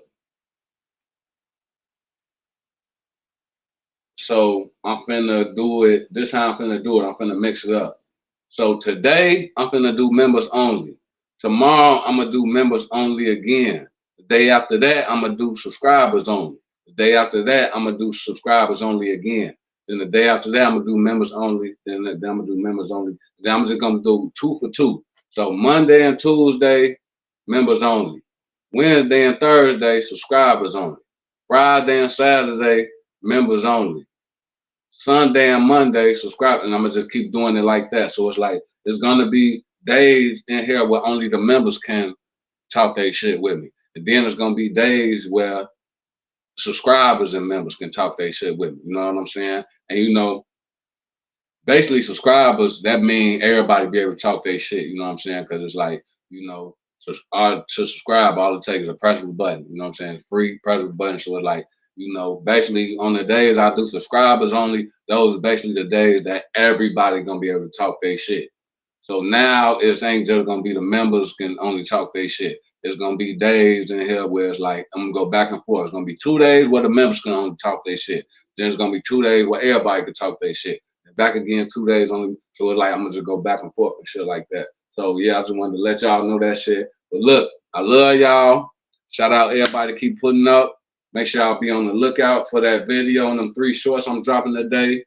Speaker 1: so I'm finna do it. This how I'm finna do it. I'm finna mix it up. So today I'm finna do members only. Tomorrow I'm gonna do members only again. The day after that I'm gonna do subscribers only. The day after that I'm gonna do subscribers only again. Then the day after that I'm gonna do members only. Then I'm gonna do members only. Then I'm just gonna do 2 for 2. So Monday and Tuesday members only. Wednesday and Thursday subscribers only. Friday and Saturday members only. Sunday and Monday, subscribe, and I'm gonna just keep doing it like that. So it's like it's gonna be days in here where only the members can talk their shit with me, and then it's gonna be days where subscribers and members can talk their shit with me. You know what I'm saying? And you know, basically subscribers that mean everybody be able to talk their shit. You know what I'm saying? Because it's like you know, to subscribe, all it takes is a press of a button. You know what I'm saying? Free press of a button. So it's like you know, basically on the days I do subscribers only, those are basically the days that everybody gonna be able to talk their shit. So now it ain't just gonna be the members can only talk their shit. It's gonna be days in here where it's like I'm gonna go back and forth. It's gonna be 2 days where the members can only talk their shit. Then it's gonna be 2 days where everybody can talk their shit. And back again 2 days only. So it's like I'm gonna just go back and forth and shit like that. So yeah, I just wanted to let y'all know that shit. But look, I love y'all. Shout out everybody keep putting up. Make sure y'all be on the lookout for that video and them 3 shorts I'm dropping today.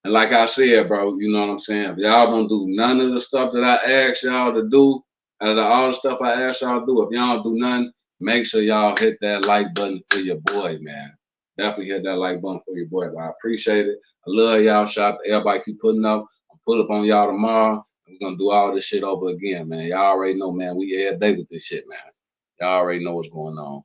Speaker 1: And like I said, bro, you know what I'm saying? If y'all don't do none of the stuff that I asked y'all to do, out of all the stuff I asked y'all to do, if y'all don't do nothing, make sure y'all hit that like button for your boy, man. Definitely hit that like button for your boy. But I appreciate it. I love y'all. Shout out to everybody keep putting up. I'll pull up on y'all tomorrow. We're gonna do all this shit over again, man. Y'all already know, man. We every day with this shit, man. Y'all already know what's going on.